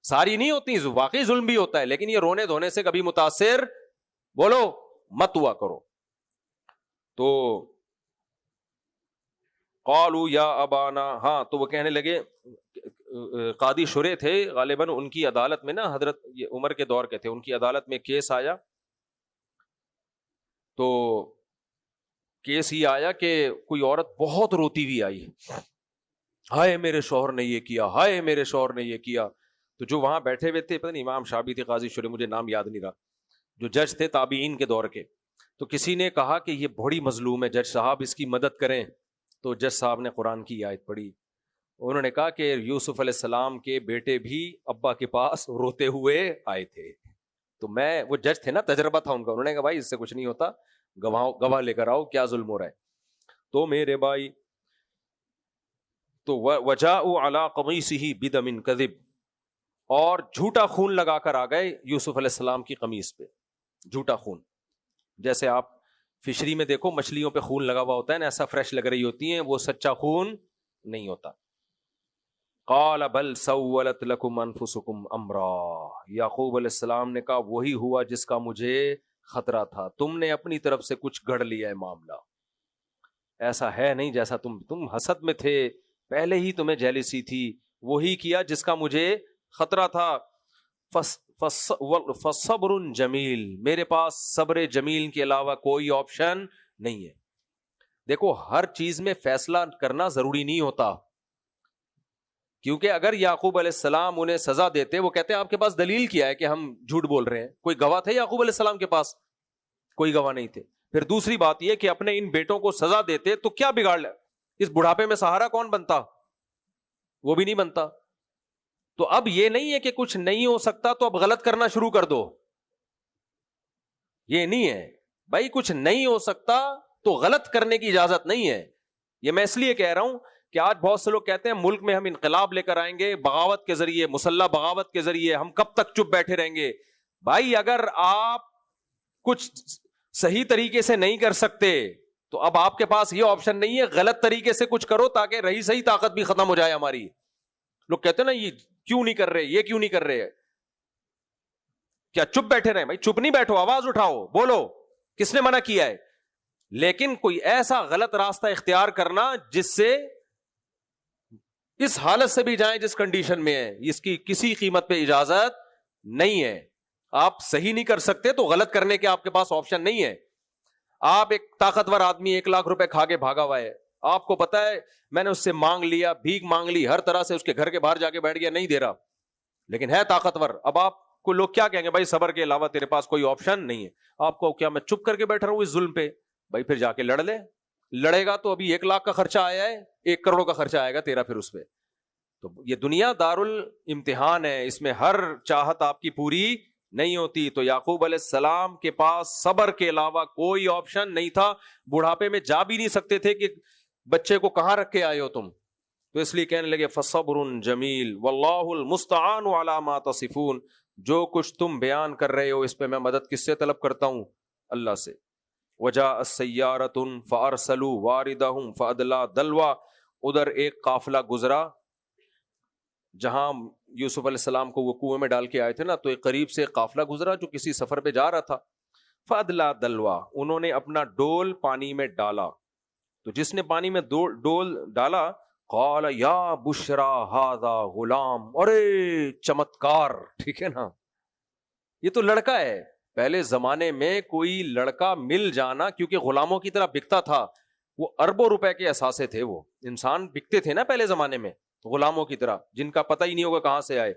ساری نہیں ہوتی، واقعی ظلم بھی ہوتا ہے، لیکن یہ رونے دھونے سے کبھی متاثر بولو مت ہوا کرو. تو قالوا یا ابانا، ہاں تو وہ کہنے لگے، قاضی شرح تھے غالباً، ان کی عدالت میں نا، حضرت عمر کے دور کے تھے، ان کی عدالت میں کیس آیا. تو کیس یہ آیا کہ کوئی عورت بہت روتی ہوئی آئی، ہائے میرے شوہر نے یہ کیا، ہائے میرے شوہر نے یہ کیا. تو جو وہاں بیٹھے ہوئے تھے، پتہ نہیں امام شافعی تھے، قاضی شرح، مجھے نام یاد نہیں رہا، جو جج تھے تابعین کے دور کے، تو کسی نے کہا کہ یہ بڑی مظلوم ہے جج صاحب، اس کی مدد کریں. تو جج صاحب نے قرآن کی آیت پڑھی. انہوں نے کہا کہ یوسف علیہ السلام کے بیٹے بھی ابا کے پاس روتے ہوئے آئے تھے. تو وہ جج تھے نا، تجربہ تھا ان کا. انہوں نے کہا بھائی اس سے کچھ نہیں ہوتا، گواہ لے کر آؤ، کیا ظلم ہو رہا ہے. تو میرے بھائی، تو وجاءوا علی قمیصہ بدم کذب، اور جھوٹا خون لگا کر آ گئے یوسف علیہ السلام کی قمیص پہ. جھوٹا خون، جیسے آپ فشری میں دیکھو مچھلیوں پہ خون لگا ہوا ہوتا ہے نا، ایسا فریش لگ رہی ہوتی ہیں، وہ سچا خون نہیں ہوتا. قال بل سولت لکم انفسکم امرا، یعقوب علیہ السلام نے کہا وہی ہوا جس کا مجھے خطرہ تھا، تم نے اپنی طرف سے کچھ گڑھ لیا ہے معاملہ، ایسا ہے نہیں جیسا تم حسد میں تھے، پہلے ہی تمہیں جیلسی تھی، وہی کیا جس کا مجھے خطرہ تھا. فصبر جمیل، میرے پاس صبر جمیل کے علاوہ کوئی آپشن نہیں ہے. دیکھو ہر چیز میں فیصلہ کرنا ضروری نہیں ہوتا، کیونکہ اگر یعقوب علیہ السلام انہیں سزا دیتے، وہ کہتے ہیں آپ کے پاس دلیل کیا ہے کہ ہم جھوٹ بول رہے ہیں؟ کوئی گواہ تھے یعقوب علیہ السلام کے پاس؟ کوئی گواہ نہیں تھے. پھر دوسری بات یہ کہ اپنے ان بیٹوں کو سزا دیتے تو کیا بگاڑ لے، اس بڑھاپے میں سہارا کون بنتا؟ وہ بھی نہیں بنتا. تو اب یہ نہیں ہے کہ کچھ نہیں ہو سکتا تو اب غلط کرنا شروع کر دو، یہ نہیں ہے بھائی. کچھ نہیں ہو سکتا تو غلط کرنے کی اجازت نہیں ہے. یہ میں اس لیے کہہ رہا ہوں کہ آج بہت سے لوگ کہتے ہیں ملک میں ہم انقلاب لے کر آئیں گے بغاوت کے ذریعے، مسلح بغاوت کے ذریعے، ہم کب تک چپ بیٹھے رہیں گے. بھائی اگر آپ کچھ صحیح طریقے سے نہیں کر سکتے تو اب آپ کے پاس یہ آپشن نہیں ہے غلط طریقے سے کچھ کرو تاکہ رہی صحیح طاقت بھی ختم ہو جائے ہماری. لوگ کہتے ہیں نا یہ کیوں نہیں کر رہے، یہ کیوں نہیں کر رہے، کیا چپ بیٹھے رہے؟ بھائی چپ نہیں بیٹھو، آواز اٹھاؤ، بولو، کس نے منع کیا ہے؟ لیکن کوئی ایسا غلط راستہ اختیار کرنا جس سے اس حالت سے بھی جائیں جس کنڈیشن میں ہے، اس کی کسی قیمت پہ اجازت نہیں ہے. آپ صحیح نہیں کر سکتے تو غلط کرنے کے آپ کے پاس آپشن نہیں ہے. آپ ایک طاقتور آدمی 1,00,000 روپے کھا کے بھاگا ہوا ہے، آپ کو پتا ہے میں نے اس سے مانگ لیا، بھیک مانگ لی، ہر طرح سے اس کے گھر کے باہر جا کے بیٹھ گیا، نہیں دے رہا، لیکن ہے طاقتور. اب آپ کو لوگ کیا کہیں گے؟ بھائی صبر کے علاوہ تیرے پاس کوئی آپشن نہیں ہے. آپ کو کیا میں چپ کر کے بیٹھ رہا ہوں اس ظلم پہ؟ بھائی پھر جا کے لڑ لے. لڑے گا تو ابھی 1,00,000 کا خرچہ آیا ہے، 1 کروڑ کا خرچہ آئے گا تیرا پھر اس پہ. تو یہ دنیا دارالامتحان ہے، اس میں ہر چاہت آپ کی پوری نہیں ہوتی. تو یعقوب علیہ السلام کے پاس صبر کے علاوہ کوئی آپشن نہیں تھا. بڑھاپے میں جا بھی نہیں سکتے تھے کہ بچے کو کہاں رکھ کے آئے ہو تم. تو اس لیے کہنے لگے فصبر جمیل واللہ المستعان علی ما تصفون، جو کچھ تم بیان کر رہے ہو اس پہ میں مدد کس سے طلب کرتا ہوں؟ اللہ سے. وجاءت سیارۃ فارسلوا واردہم فادلی دلوا، ادھر ایک قافلہ گزرا جہاں یوسف علیہ السلام کو وہ کنویں میں ڈال کے آئے تھے نا، تو ایک قریب سے قافلہ گزرا جو کسی سفر پہ جا رہا تھا. فادلا دلوا، انہوں نے اپنا ڈول پانی میں ڈالا. تو جس نے پانی میں ڈول ڈالا، قال یا بشرا ھذا غلام، ارے چمتکار. ٹھیک ہے نا، یہ تو لڑکا ہے. پہلے زمانے میں کوئی لڑکا مل جانا، کیونکہ غلاموں کی طرح بکتا تھا، وہ اربوں روپے کے اثاثے تھے، وہ انسان بکتے تھے نا پہلے زمانے میں غلاموں کی طرح، جن کا پتہ ہی نہیں ہوگا کہاں سے آئے.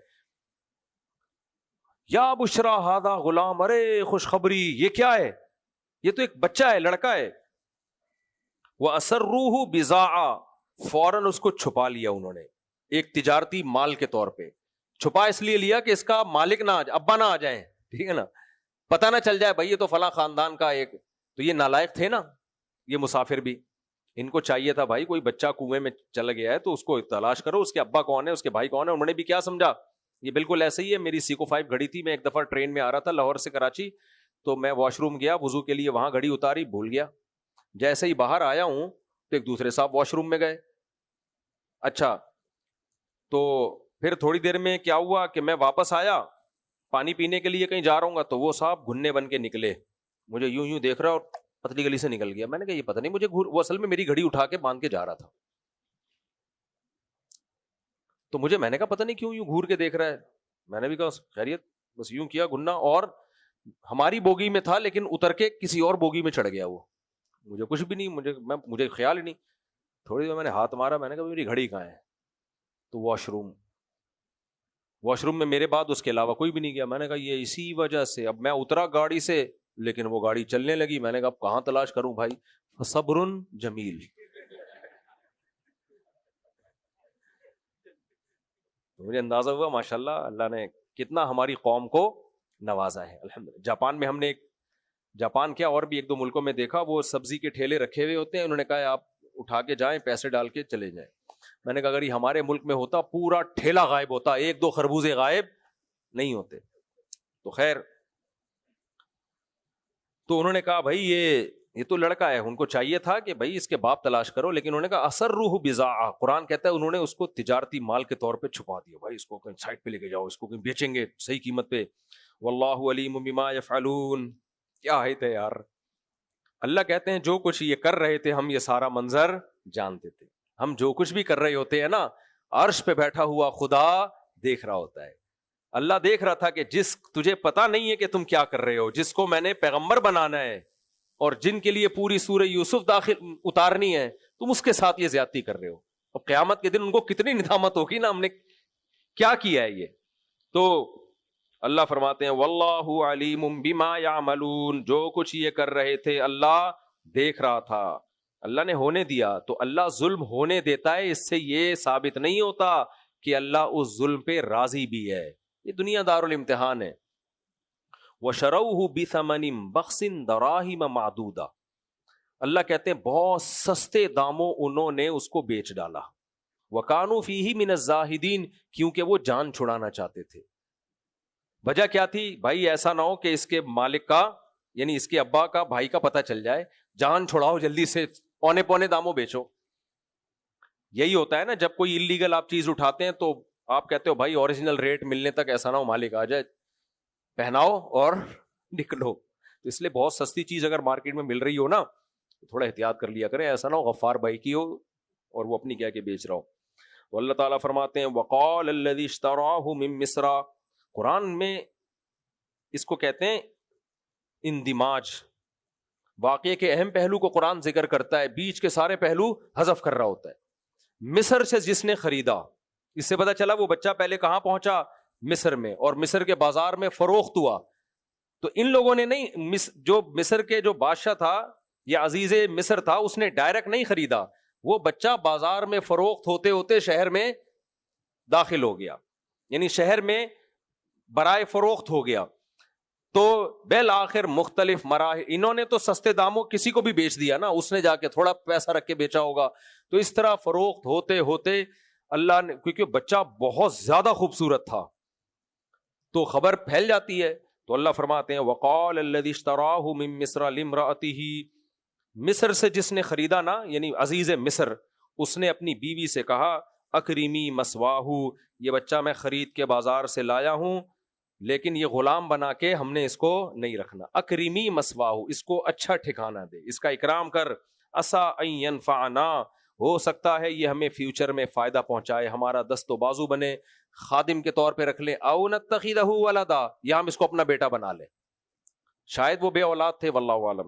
یا بشرا ھذا غلام، ارے خوشخبری، یہ کیا ہے؟ یہ تو ایک بچہ ہے، لڑکا ہے. وَأَسَرُّوهُ بِضَاعَةً، فوراً اس کو چھپا لیا انہوں نے ایک تجارتی مال کے طور پہ. چھپا اس لیے لیا کہ اس کا مالک نہ ابا نہ آ جائیں، ٹھیک ہے نا، پتہ نہ چل جائے بھائی یہ تو فلاں خاندان کا ایک. تو یہ نالائق تھے نا یہ مسافر بھی، ان کو چاہیے تھا بھائی کوئی بچہ کنویں میں چل گیا ہے تو اس کو تلاش کرو، اس کے ابا کون ہے، اس کے بھائی کون ہے. انہوں نے بھی کیا سمجھا، یہ بالکل ایسے ہی ہے. میری سیکو 5 گھڑی تھی، میں ایک دفعہ ٹرین میں آ رہا تھا لاہور سے کراچی، تو میں واش روم گیا وضو کے لیے، وہاں گھڑی اتاری، بھول گیا. جیسے ہی باہر آیا ہوں تو ایک دوسرے صاحب واش روم میں گئے. اچھا، تو پھر تھوڑی دیر میں کیا ہوا کہ میں واپس آیا پانی پینے کے لیے، کہیں جا رہا ہوں گا، تو وہ صاحب گھننے بن کے نکلے، مجھے یوں دیکھ رہا اور پتلی گلی سے نکل گیا. میں نے کہا یہ پتہ نہیں مجھے وہ اصل میں میری گھڑی اٹھا کے باندھ کے جا رہا تھا. تو میں نے کہا پتہ نہیں کیوں یوں گھور کے دیکھ رہا ہے. میں نے بھی کہا خیریت، بس یوں کیا گھننا، اور ہماری بوگی میں تھا لیکن اتر کے کسی اور بوگی میں چڑھ گیا. وہ مجھے کچھ بھی نہیں، مجھے خیال ہی نہیں. تھوڑی دیر میں نے ہاتھ مارا، میں نے کہا میری گھڑی کہاں ہے؟ تو واش روم میں میرے بعد اس کے علاوہ کوئی بھی نہیں گیا. میں نے کہا یہ اسی وجہ سے. اب میں اترا گاڑی سے، لیکن وہ گاڑی چلنے لگی. میں نے کہا اب کہاں تلاش کروں بھائی؟ صبر جمیل. تو مجھے اندازہ ہوا ماشاءاللہ اللہ نے کتنا ہماری قوم کو نوازا ہے الحمدللہ. جاپان میں ہم نے جاپان کیا اور بھی ایک دو ملکوں میں دیکھا, وہ سبزی کے ٹھیلے رکھے ہوئے ہوتے ہیں, انہوں نے کہا آپ اٹھا کے جائیں, پیسے ڈال کے چلے جائیں. میں نے کہا اگر یہ ہمارے ملک میں ہوتا پورا ٹھیلا غائب ہوتا, ایک دو خربوزے غائب نہیں ہوتے. تو خیر, تو انہوں نے کہا بھائی یہ تو لڑکا ہے, ان کو چاہیے تھا کہ بھائی اس کے باپ تلاش کرو, لیکن انہوں نے کہا اثر روح بضاعہ, قرآن کہتا ہے انہوں نے اس کو تجارتی مال کے طور پہ چھپا دیا. بھائی اس کو کہیں سائٹ پہ لے کے جاؤ, اس کو کہیں بیچیں گے صحیح قیمت پہ. واللہ علیم بما یفعلون. کیا آیت ہے یار. اللہ کہتے ہیں جو کچھ یہ کر رہے تھے ہم یہ سارا منظر جانتے تھے. ہم جو کچھ بھی کر رہے ہوتے ہیں نا, عرش پہ بیٹھا ہوا خدا دیکھ رہا ہوتا ہے. اللہ دیکھ رہا تھا کہ جس تجھے پتا نہیں ہے کہ تم کیا کر رہے ہو, جس کو میں نے پیغمبر بنانا ہے اور جن کے لیے پوری سورہ یوسف داخل اتارنی ہے, تم اس کے ساتھ یہ زیادتی کر رہے ہو. اب قیامت کے دن ان کو کتنی ندامت ہوگی نا, ہم نے کیا کیا ہے یہ. تو اللہ فرماتے ہیں واللہ علیم بما یعملون, جو کچھ یہ کر رہے تھے اللہ دیکھ رہا تھا, اللہ نے ہونے دیا. تو اللہ ظلم ہونے دیتا ہے, اس سے یہ ثابت نہیں ہوتا کہ اللہ اس ظلم پہ راضی بھی ہے. یہ دنیا دار الامتحان ہے. وَشَرَوْهُ بِثَمَنٍ بَخْسٍ دَرَاهِمَ مَعْدُودَةٍ, اللہ کہتے ہیں بہت سستے داموں انہوں نے اس کو بیچ ڈالا. وَكَانُوا فِيهِ مِنَ الزَّاهِدِينَ, کیونکہ وہ جان چھڑانا چاہتے تھے. وجہ کیا تھی بھائی؟ ایسا نہ ہو کہ اس کے مالک کا یعنی اس کے ابا کا بھائی کا پتہ چل جائے, جان چھڑاؤ جلدی سے, پونے پونے داموں بیچو. یہی ہوتا ہے نا, جب کوئی انلیگل آپ چیز اٹھاتے ہیں تو آپ کہتے ہو بھائی اوریجنل ریٹ ملنے تک ایسا نہ ہو مالک آ جائے, پہناؤ اور نکلو. تو اس لیے بہت سستی چیز اگر مارکیٹ میں مل رہی ہو نا تو تھوڑا احتیاط کر لیا کریں, ایسا نہ ہو غفار بھائی کی ہو اور وہ اپنی کیا کہ بیچ رہا ہو. تو اللہ تعالیٰ فرماتے ہیں وقال الذی اشتراہ من مصر, قرآن میں اس کو کہتے ہیں اندماج. واقعے کے اہم پہلو کو قرآن ذکر کرتا ہے, بیچ کے سارے پہلو حذف کر رہا ہوتا ہے. مصر سے جس نے خریدا, اس سے پتا چلا وہ بچہ پہلے کہاں پہنچا, مصر میں, اور مصر کے بازار میں فروخت ہوا. تو ان لوگوں نے نہیں, جو مصر کے جو بادشاہ تھا یا عزیز مصر تھا, اس نے ڈائریکٹ نہیں خریدا, وہ بچہ بازار میں فروخت ہوتے ہوتے شہر میں داخل ہو گیا, یعنی شہر میں برائے فروخت ہو گیا. تو بالآخر مختلف مراحل, انہوں نے تو سستے داموں کسی کو بھی بیچ دیا نا, اس نے جا کے تھوڑا پیسہ رکھ کے بیچا ہوگا. تو اس طرح فروخت ہوتے ہوتے اللہ نے, کیونکہ بچہ بہت زیادہ خوبصورت تھا تو خبر پھیل جاتی ہے. تو اللہ فرماتے ہیں وقال الذی اشتراہ من مصر لامرأتہ, مصر سے جس نے خریدا نا یعنی عزیز مصر, اس نے اپنی بیوی سے کہا اکریمی مسواہ, یہ بچہ میں خرید کے بازار سے لایا ہوں لیکن یہ غلام بنا کے ہم نے اس کو نہیں رکھنا. اکریمی مسواہ, اس کو اچھا ٹھکانہ دے, اس کا اکرام کر. عسیٰ ان ینفعنا, ہو سکتا ہے یہ ہمیں فیوچر میں فائدہ پہنچائے, ہمارا دست و بازو بنے, خادم کے طور پہ رکھ لیں. او نتخذہ ولدا, یا ہم اس کو اپنا بیٹا بنا لیں. شاید وہ بے اولاد تھے, واللہ عالم.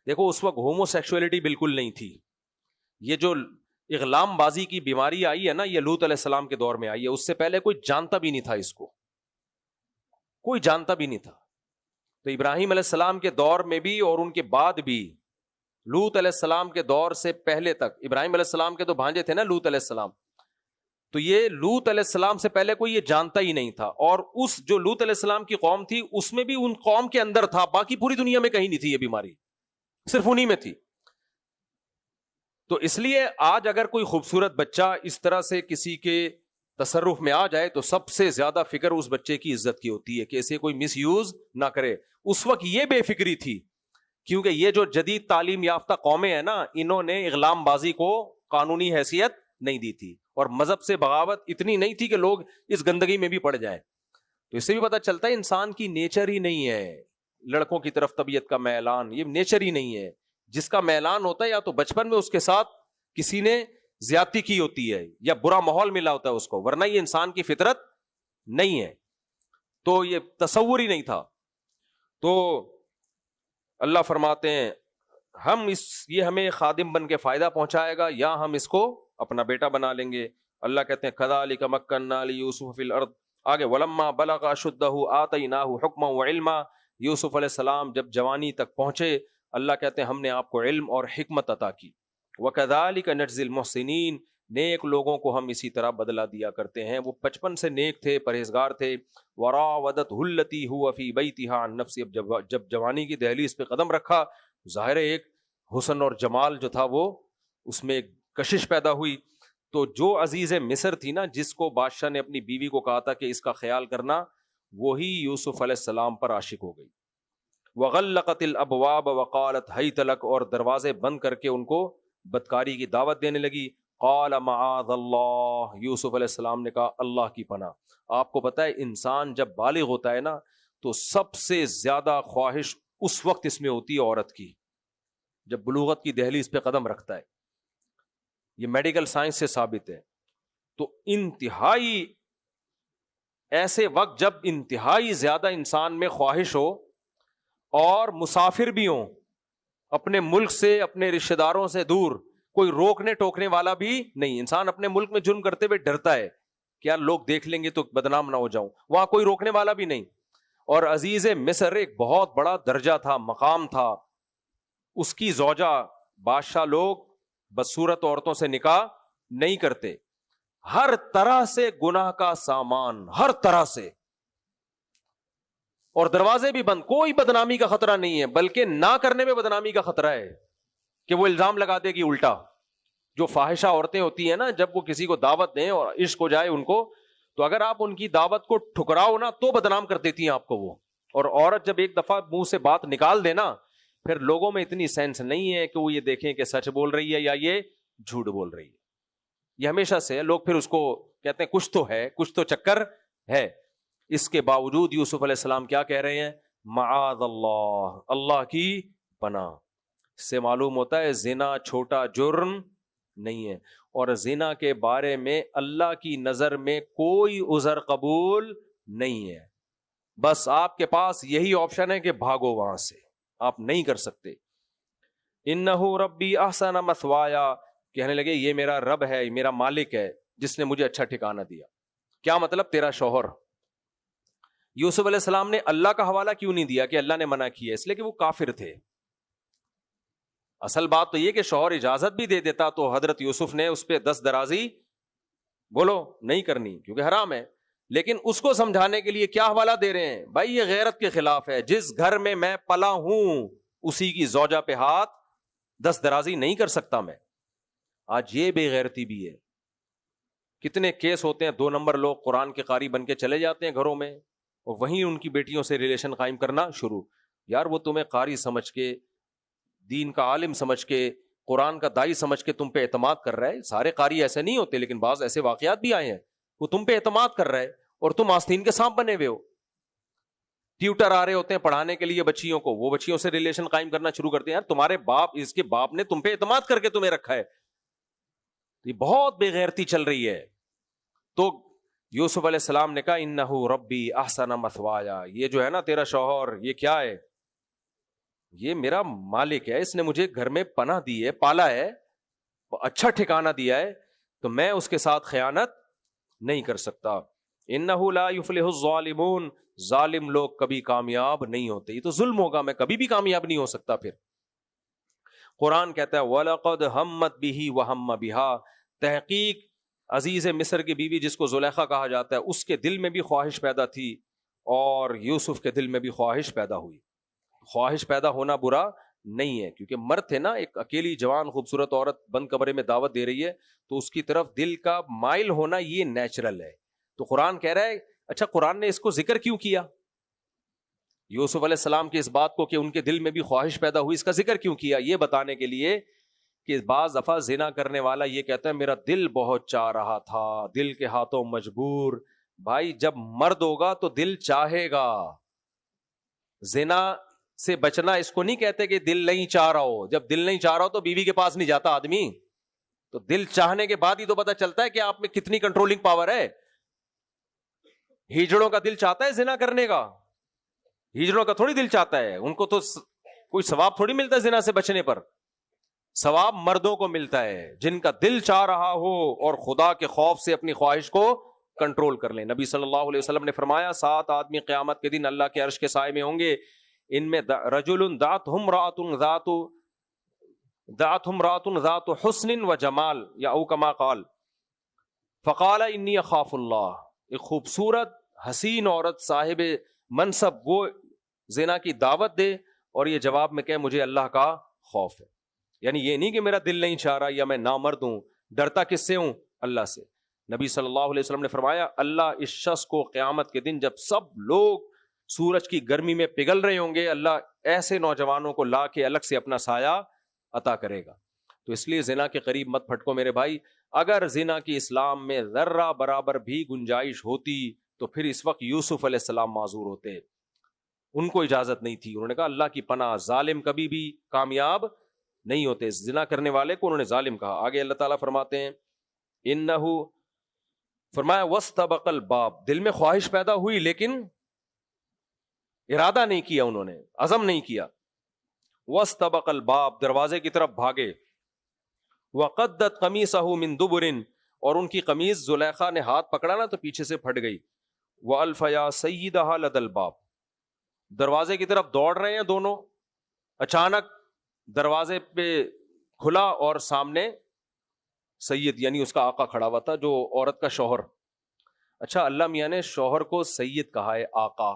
دیکھو اس وقت ہومو سیکشولیٹی بالکل نہیں تھی. یہ جو اغلام بازی کی بیماری آئی ہے نا, یہ لوط علیہ السلام کے دور میں آئی ہے, اس سے پہلے کوئی جانتا بھی نہیں تھا اس کو, کوئی جانتا بھی نہیں تھا. تو ابراہیم علیہ السلام کے دور میں بھی اور ان کے بعد بھی, لوط علیہ السلام کے دور سے پہلے تک, ابراہیم علیہ السلام کے تو بھانجے تھے نا لوط علیہ السلام, تو یہ لوط علیہ السلام سے پہلے کوئی یہ جانتا ہی نہیں تھا. اور اس جو لوط علیہ السلام کی قوم تھی اس میں بھی ان قوم کے اندر تھا, باقی پوری دنیا میں کہیں نہیں تھی یہ بیماری, صرف انہی میں تھی. تو اس لیے آج اگر کوئی خوبصورت بچہ اس طرح سے کسی کے تصرف میں آ جائے تو سب سے زیادہ فکر اس بچے کی عزت کی ہوتی ہے کہ اسے کوئی مس یوز نہ کرے. اس وقت یہ بے فکری تھی کیونکہ یہ جو جدید تعلیم یافتہ قومیں ہیں نا, انہوں نے اغلام بازی کو قانونی حیثیت نہیں دی تھی, اور مذہب سے بغاوت اتنی نہیں تھی کہ لوگ اس گندگی میں بھی پڑ جائیں. تو اس سے بھی پتہ چلتا ہے انسان کی نیچر ہی نہیں ہے لڑکوں کی طرف طبیعت کا میلان, یہ نیچر ہی نہیں ہے. جس کا میلان ہوتا ہے یا تو بچپن میں اس کے ساتھ کسی نے زیادتی کی ہوتی ہے یا برا ماحول ملا ہوتا ہے اس کو, ورنہ یہ انسان کی فطرت نہیں ہے. تو یہ تصور ہی نہیں تھا. تو اللہ فرماتے ہیں ہم یہ ہمیں خادم بن کے فائدہ پہنچائے گا یا ہم اس کو اپنا بیٹا بنا لیں گے. اللہ کہتے ہیں کذالک مکننا لیوسف فی الارض, آگے ولما بلغ اشدہ آتیناہ حکما وعلما, یوسف علیہ السلام جب جوانی تک پہنچے، اللہ کہتے ہیں ہم نے آپ کو علم اور حکمت عطا کی. وَكَذَلِكَ نَجْزِي الْمُحْسِنِينَ، نیک لوگوں کو ہم اسی طرح بدلہ دیا کرتے ہیں. وہ بچپن سے نیک تھے، پرہیزگار تھے. وَرَاوَدَتْهُ الَّتِي هُوَ فِي بَيْتِهَا عَن نَفْسِهِ، جب جوانی کی دہلیز پہ قدم رکھا، ظاہر ہے ایک حسن اور جمال جو تھا وہ اس میں ایک کشش پیدا ہوئی. تو جو عزیز مصر تھی نا، جس کو بادشاہ نے اپنی بیوی کو کہا تھا کہ اس کا خیال کرنا، وہی یوسف علیہ السلام پر عاشق ہو گئی. وغلقت الابواب وقالت ہیت لک، اور دروازے بند کر کے ان کو بدکاری کی دعوت دینے لگی. قال معاذ اللہ، یوسف علیہ السلام نے کہا اللہ کی پناہ. آپ کو پتہ ہے انسان جب بالغ ہوتا ہے نا تو سب سے زیادہ خواہش اس وقت اس میں ہوتی ہے عورت کی، جب بلوغت کی دہلیز پہ قدم رکھتا ہے. یہ میڈیکل سائنس سے ثابت ہے. تو انتہائی ایسے وقت جب انتہائی زیادہ انسان میں خواہش ہو اور مسافر بھی ہوں، اپنے ملک سے اپنے رشتہ داروں سے دور، کوئی روکنے ٹوکنے والا بھی نہیں. انسان اپنے ملک میں جرم کرتے ہوئے ڈرتا ہے کہ یار لوگ دیکھ لیں گے تو بدنام نہ ہو جاؤں، وہاں کوئی روکنے والا بھی نہیں. اور عزیز مصر ایک بہت بڑا درجہ تھا، مقام تھا. اس کی زوجہ، بادشاہ لوگ بدصورت عورتوں سے نکاح نہیں کرتے، ہر طرح سے گناہ کا سامان، ہر طرح سے. اور دروازے بھی بند، کوئی بدنامی کا خطرہ نہیں ہے، بلکہ نہ کرنے میں بدنامی کا خطرہ ہے کہ وہ الزام لگا دے گی الٹا. جو فاحشہ عورتیں ہوتی ہیں نا، جب وہ کسی کو دعوت دیں اور عشق ہو جائے ان کو، تو اگر آپ ان کی دعوت کو ٹھکراؤ نا تو بدنام کر دیتی ہیں آپ کو وہ. اور عورت جب ایک دفعہ منہ سے بات نکال دے نا، پھر لوگوں میں اتنی سینس نہیں ہے کہ وہ یہ دیکھیں کہ سچ بول رہی ہے یا یہ جھوٹ بول رہی ہے. یہ ہمیشہ سے لوگ پھر اس کو کہتے ہیں کچھ تو ہے، کچھ تو چکر ہے. اس کے باوجود یوسف علیہ السلام کیا کہہ رہے ہیں؟ معاذ اللہ، اللہ کی پناہ. اس سے معلوم ہوتا ہے زنا چھوٹا جرم نہیں ہے، اور زنا کے بارے میں اللہ کی نظر میں کوئی عذر قبول نہیں ہے. بس آپ کے پاس یہی آپشن ہے کہ بھاگو وہاں سے، آپ نہیں کر سکتے. انہ ربی احسن مثوایا، کہنے لگے یہ میرا رب ہے، میرا مالک ہے جس نے مجھے اچھا ٹھکانہ دیا. کیا مطلب؟ تیرا شوہر. یوسف علیہ السلام نے اللہ کا حوالہ کیوں نہیں دیا کہ اللہ نے منع کیا؟ اس لیے کہ وہ کافر تھے. اصل بات تو یہ کہ شوہر اجازت بھی دے دیتا تو حضرت یوسف نے اس پہ 10 درازی بولو نہیں کرنی، کیونکہ حرام ہے. لیکن اس کو سمجھانے کے لیے کیا حوالہ دے رہے ہیں؟ بھائی یہ غیرت کے خلاف ہے. جس گھر میں میں پلا ہوں اسی کی زوجہ پہ ہاتھ 10 درازی نہیں کر سکتا میں. آج یہ بے غیرتی بھی ہے. کتنے کیس ہوتے ہیں، 2 نمبر لوگ قرآن کے قاری بن کے چلے جاتے ہیں گھروں میں، اور وہیں ان کی بیٹیوں سے ریلیشن قائم کرنا شروع. یار وہ تمہیں قاری سمجھ کے، دین کا عالم سمجھ کے، قرآن کا دائی سمجھ کے تم پہ اعتماد کر رہا ہے. سارے قاری ایسے نہیں ہوتے، لیکن بعض ایسے واقعات بھی آئے ہیں. وہ تم پہ اعتماد کر رہا ہے اور تم آستین کے سانپ بنے ہوئے ہو. ٹیوٹر آ رہے ہوتے ہیں پڑھانے کے لیے بچیوں کو، وہ بچیوں سے ریلیشن قائم کرنا شروع کرتے ہیں. یار تمہارے باپ، اس کے باپ نے تم پہ اعتماد کر کے تمہیں رکھا ہے. یہ بہت بے غیرتی چل رہی ہے. تو یوسف علیہ السلام نے کہا انہ ربی احسن مثوایا، یہ جو ہے نا تیرا شوہر، یہ کیا ہے؟ یہ میرا مالک ہے، اس نے مجھے گھر میں پناہ دی ہے، پالا ہے، اچھا ٹھکانہ دیا ہے، تو میں اس کے ساتھ خیانت نہیں کر سکتا. انہ لا یفلح الظالمون، ظالم لوگ کبھی کامیاب نہیں ہوتے. یہ تو ظلم ہوگا، میں کبھی بھی کامیاب نہیں ہو سکتا. پھر قرآن کہتا ہے وَلَقَدْ هَمَّتْ بِهِ وَهَمَّ بِهَا، تحقیق عزیز مصر کی بیوی جس کو زلیخا کہا جاتا ہے، اس کے دل میں بھی خواہش پیدا تھی اور یوسف کے دل میں بھی خواہش پیدا ہوئی. خواہش پیدا ہونا برا نہیں ہے، کیونکہ مرد تھے نا، ایک اکیلی جوان خوبصورت عورت بند کمرے میں دعوت دے رہی ہے تو اس کی طرف دل کا مائل ہونا یہ نیچرل ہے. تو قرآن کہہ رہا ہے اچھا قرآن نے اس کو ذکر کیوں کیا؟ یوسف علیہ السلام کی اس بات کو کہ ان کے دل میں بھی خواہش پیدا ہوئی، اس کا ذکر کیوں کیا؟ یہ بتانے کے لیے کہ بعض دفعہ زنا کرنے والا یہ کہتا ہے میرا دل بہت چاہ رہا تھا، دل کے ہاتھوں مجبور. بھائی جب مرد ہوگا تو دل چاہے گا. زنا سے بچنا اس کو نہیں کہتے کہ دل نہیں چاہ رہا ہو. جب دل نہیں چاہ رہا ہو تو بیوی کے پاس نہیں جاتا آدمی. تو دل چاہنے کے بعد ہی تو پتا چلتا ہے کہ آپ میں کتنی کنٹرولنگ پاور ہے. ہجڑوں کا دل چاہتا ہے زنا کرنے کا؟ ہجڑوں کا تھوڑی دل چاہتا ہے. ان کو تو کوئی ثواب تھوڑی ملتا ہے زنا سے بچنے پر. ثواب مردوں کو ملتا ہے جن کا دل چاہ رہا ہو اور خدا کے خوف سے اپنی خواہش کو کنٹرول کر لیں. نبی صلی اللہ علیہ وسلم نے فرمایا 7 آدمی قیامت کے دن اللہ کے عرش کے سائے میں ہوں گے. ان میں رجل دعتهم امرأة ذات حسن و جمال یا او کما قال فقال انی اخاف اللہ. ایک خوبصورت حسین عورت صاحب منصب وہ زنا کی دعوت دے اور یہ جواب میں کہ مجھے اللہ کا خوف ہے. یعنی یہ نہیں کہ میرا دل نہیں چاہ رہا یا میں نامرد ہوں, ڈرتا کس سے ہوں؟ اللہ سے. نبی صلی اللہ علیہ وسلم نے فرمایا اللہ اس شخص کو قیامت کے دن جب سب لوگ سورج کی گرمی میں پگھل رہے ہوں گے, اللہ ایسے نوجوانوں کو لا کے الگ سے اپنا سایہ عطا کرے گا. تو اس لیے زنا کے قریب مت پھٹکو میرے بھائی. اگر زنا کی اسلام میں ذرہ برابر بھی گنجائش ہوتی تو پھر اس وقت یوسف علیہ السلام معذور ہوتے. ان کو اجازت نہیں تھی, انہوں نے کہا اللہ کی پناہ, ظالم کبھی بھی کامیاب نہیں ہوتے. زنا کرنے والے کو انہوں نے ظالم کہا. آگے اللہ تعالیٰ فرماتے ہیں انہو, فرمایا وَاسْتَبَقَ الْبَابَ, دل میں خواہش پیدا ہوئی لیکن ارادہ نہیں کیا, انہوں نے عزم نہیں کیا. وَاسْتَبَقَ الْبَابَ, دروازے کی طرف بھاگے. وَقَدَّتْ قَمِيصَهُ مِن دُبُرٍ, اور ان کی قمیص زلیخا نے ہاتھ پکڑا نا تو پیچھے سے پھٹ گئی. وَأَلْفَيَا سَيِّدَهَا لَدَى الْبَابِ, دروازے کی طرف دوڑ رہے ہیں دونوں, اچانک دروازے پہ کھلا اور سامنے سید یعنی اس کا آقا کھڑا ہوا تھا, جو عورت کا شوہر. اچھا اللہ میاں نے شوہر کو سید کہا ہے, آقا,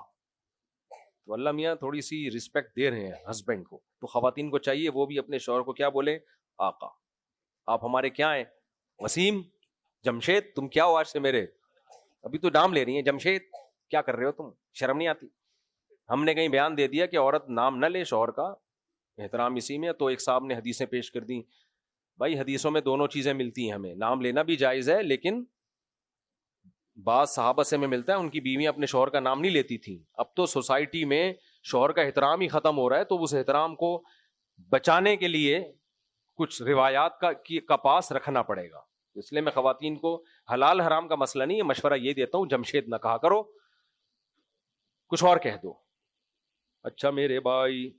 تو اللہ میاں تھوڑی سی رسپیکٹ دے رہے ہیں ہسبینڈ کو, تو خواتین کو چاہیے وہ بھی اپنے شوہر کو کیا بولیں, آقا. آپ ہمارے کیا ہیں, وسیم, جمشید, تم کیا ہو آج سے میرے, ابھی تو نام لے رہی ہیں, جمشید کیا کر رہے ہو تم, شرم نہیں آتی. ہم نے کہیں بیان دے دیا کہ عورت نام نہ لے شوہر کا, احترام اسی میں. تو ایک صاحب نے حدیثیں پیش کر دیں. بھائی حدیثوں میں دونوں چیزیں ملتی ہیں, ہمیں نام لینا بھی جائز ہے, لیکن بعض صحابہ سے میں ملتا ہے ان کی بیویاں اپنے شوہر کا نام نہیں لیتی تھیں. اب تو سوسائٹی میں شوہر کا احترام ہی ختم ہو رہا ہے, تو اس احترام کو بچانے کے لیے کچھ روایات کا پاس رکھنا پڑے گا. اس لیے میں خواتین کو حلال حرام کا مسئلہ نہیں ہے, مشورہ یہ دیتا ہوں جمشید نہ کہا کرو, کچھ اور کہہ دو. اچھا میرے بھائی,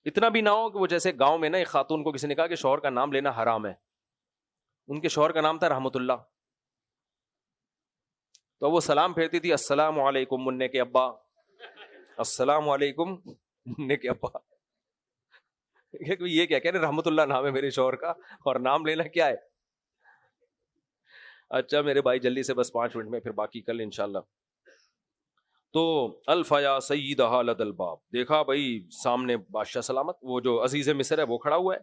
اتنا بھی نہ ہو کہ وہ جیسے گاؤں میں نا ایک خاتون کو کسی نے کہا کہ شوہر کا نام لینا حرام ہے. ان کے شوہر کا نام تھا رحمت اللہ, تو وہ سلام پھیرتی تھی, السلام علیکم منع کے ابا, السلام علیکم منع کے ابا. یہ کیا کہہ رہے, رحمت اللہ نام ہے میرے شوہر کا اور نام لینا کیا ہے. اچھا میرے بھائی جلدی سے, بس 5 منٹ میں, پھر باقی کل انشاءاللہ. تو الفیا سیدہا لدى الباب, دیکھا بھائی سامنے بادشاہ سلامت, وہ جو عزیز مصر ہے وہ کھڑا ہوا ہے,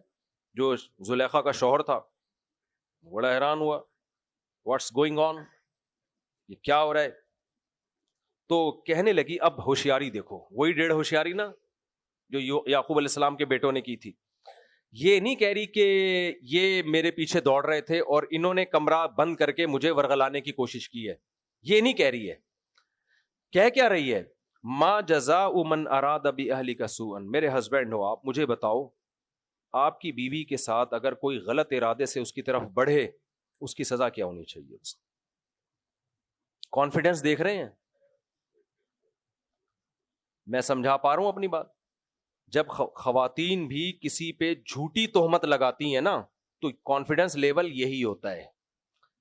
جو زلیخا کا شوہر تھا. بڑا حیران ہوا, واٹس گوئنگ آن, یہ کیا ہو رہا ہے. تو کہنے لگی, اب ہوشیاری دیکھو, وہی 1.5 ہوشیاری نا جو یعقوب علیہ السلام کے بیٹوں نے کی تھی. یہ نہیں کہہ رہی کہ یہ میرے پیچھے دوڑ رہے تھے اور انہوں نے کمرہ بند کر کے مجھے ورغلانے کی کوشش کی ہے, یہ نہیں کہہ رہی ہے. کہہ کیا رہی ہے, ما جزاء من اراد باہلک سوءا, میرے ہسبینڈ ہو آپ, مجھے بتاؤ آپ کی بیوی کے ساتھ اگر کوئی غلط ارادے سے اس کی طرف بڑھے, اس کی سزا کیا ہونی چاہیے. کانفیڈنس دیکھ رہے ہیں, میں سمجھا پا رہا ہوں اپنی بات. جب خواتین بھی کسی پہ جھوٹی تہمت لگاتی ہیں نا, تو کانفیڈنس لیول یہی ہوتا ہے,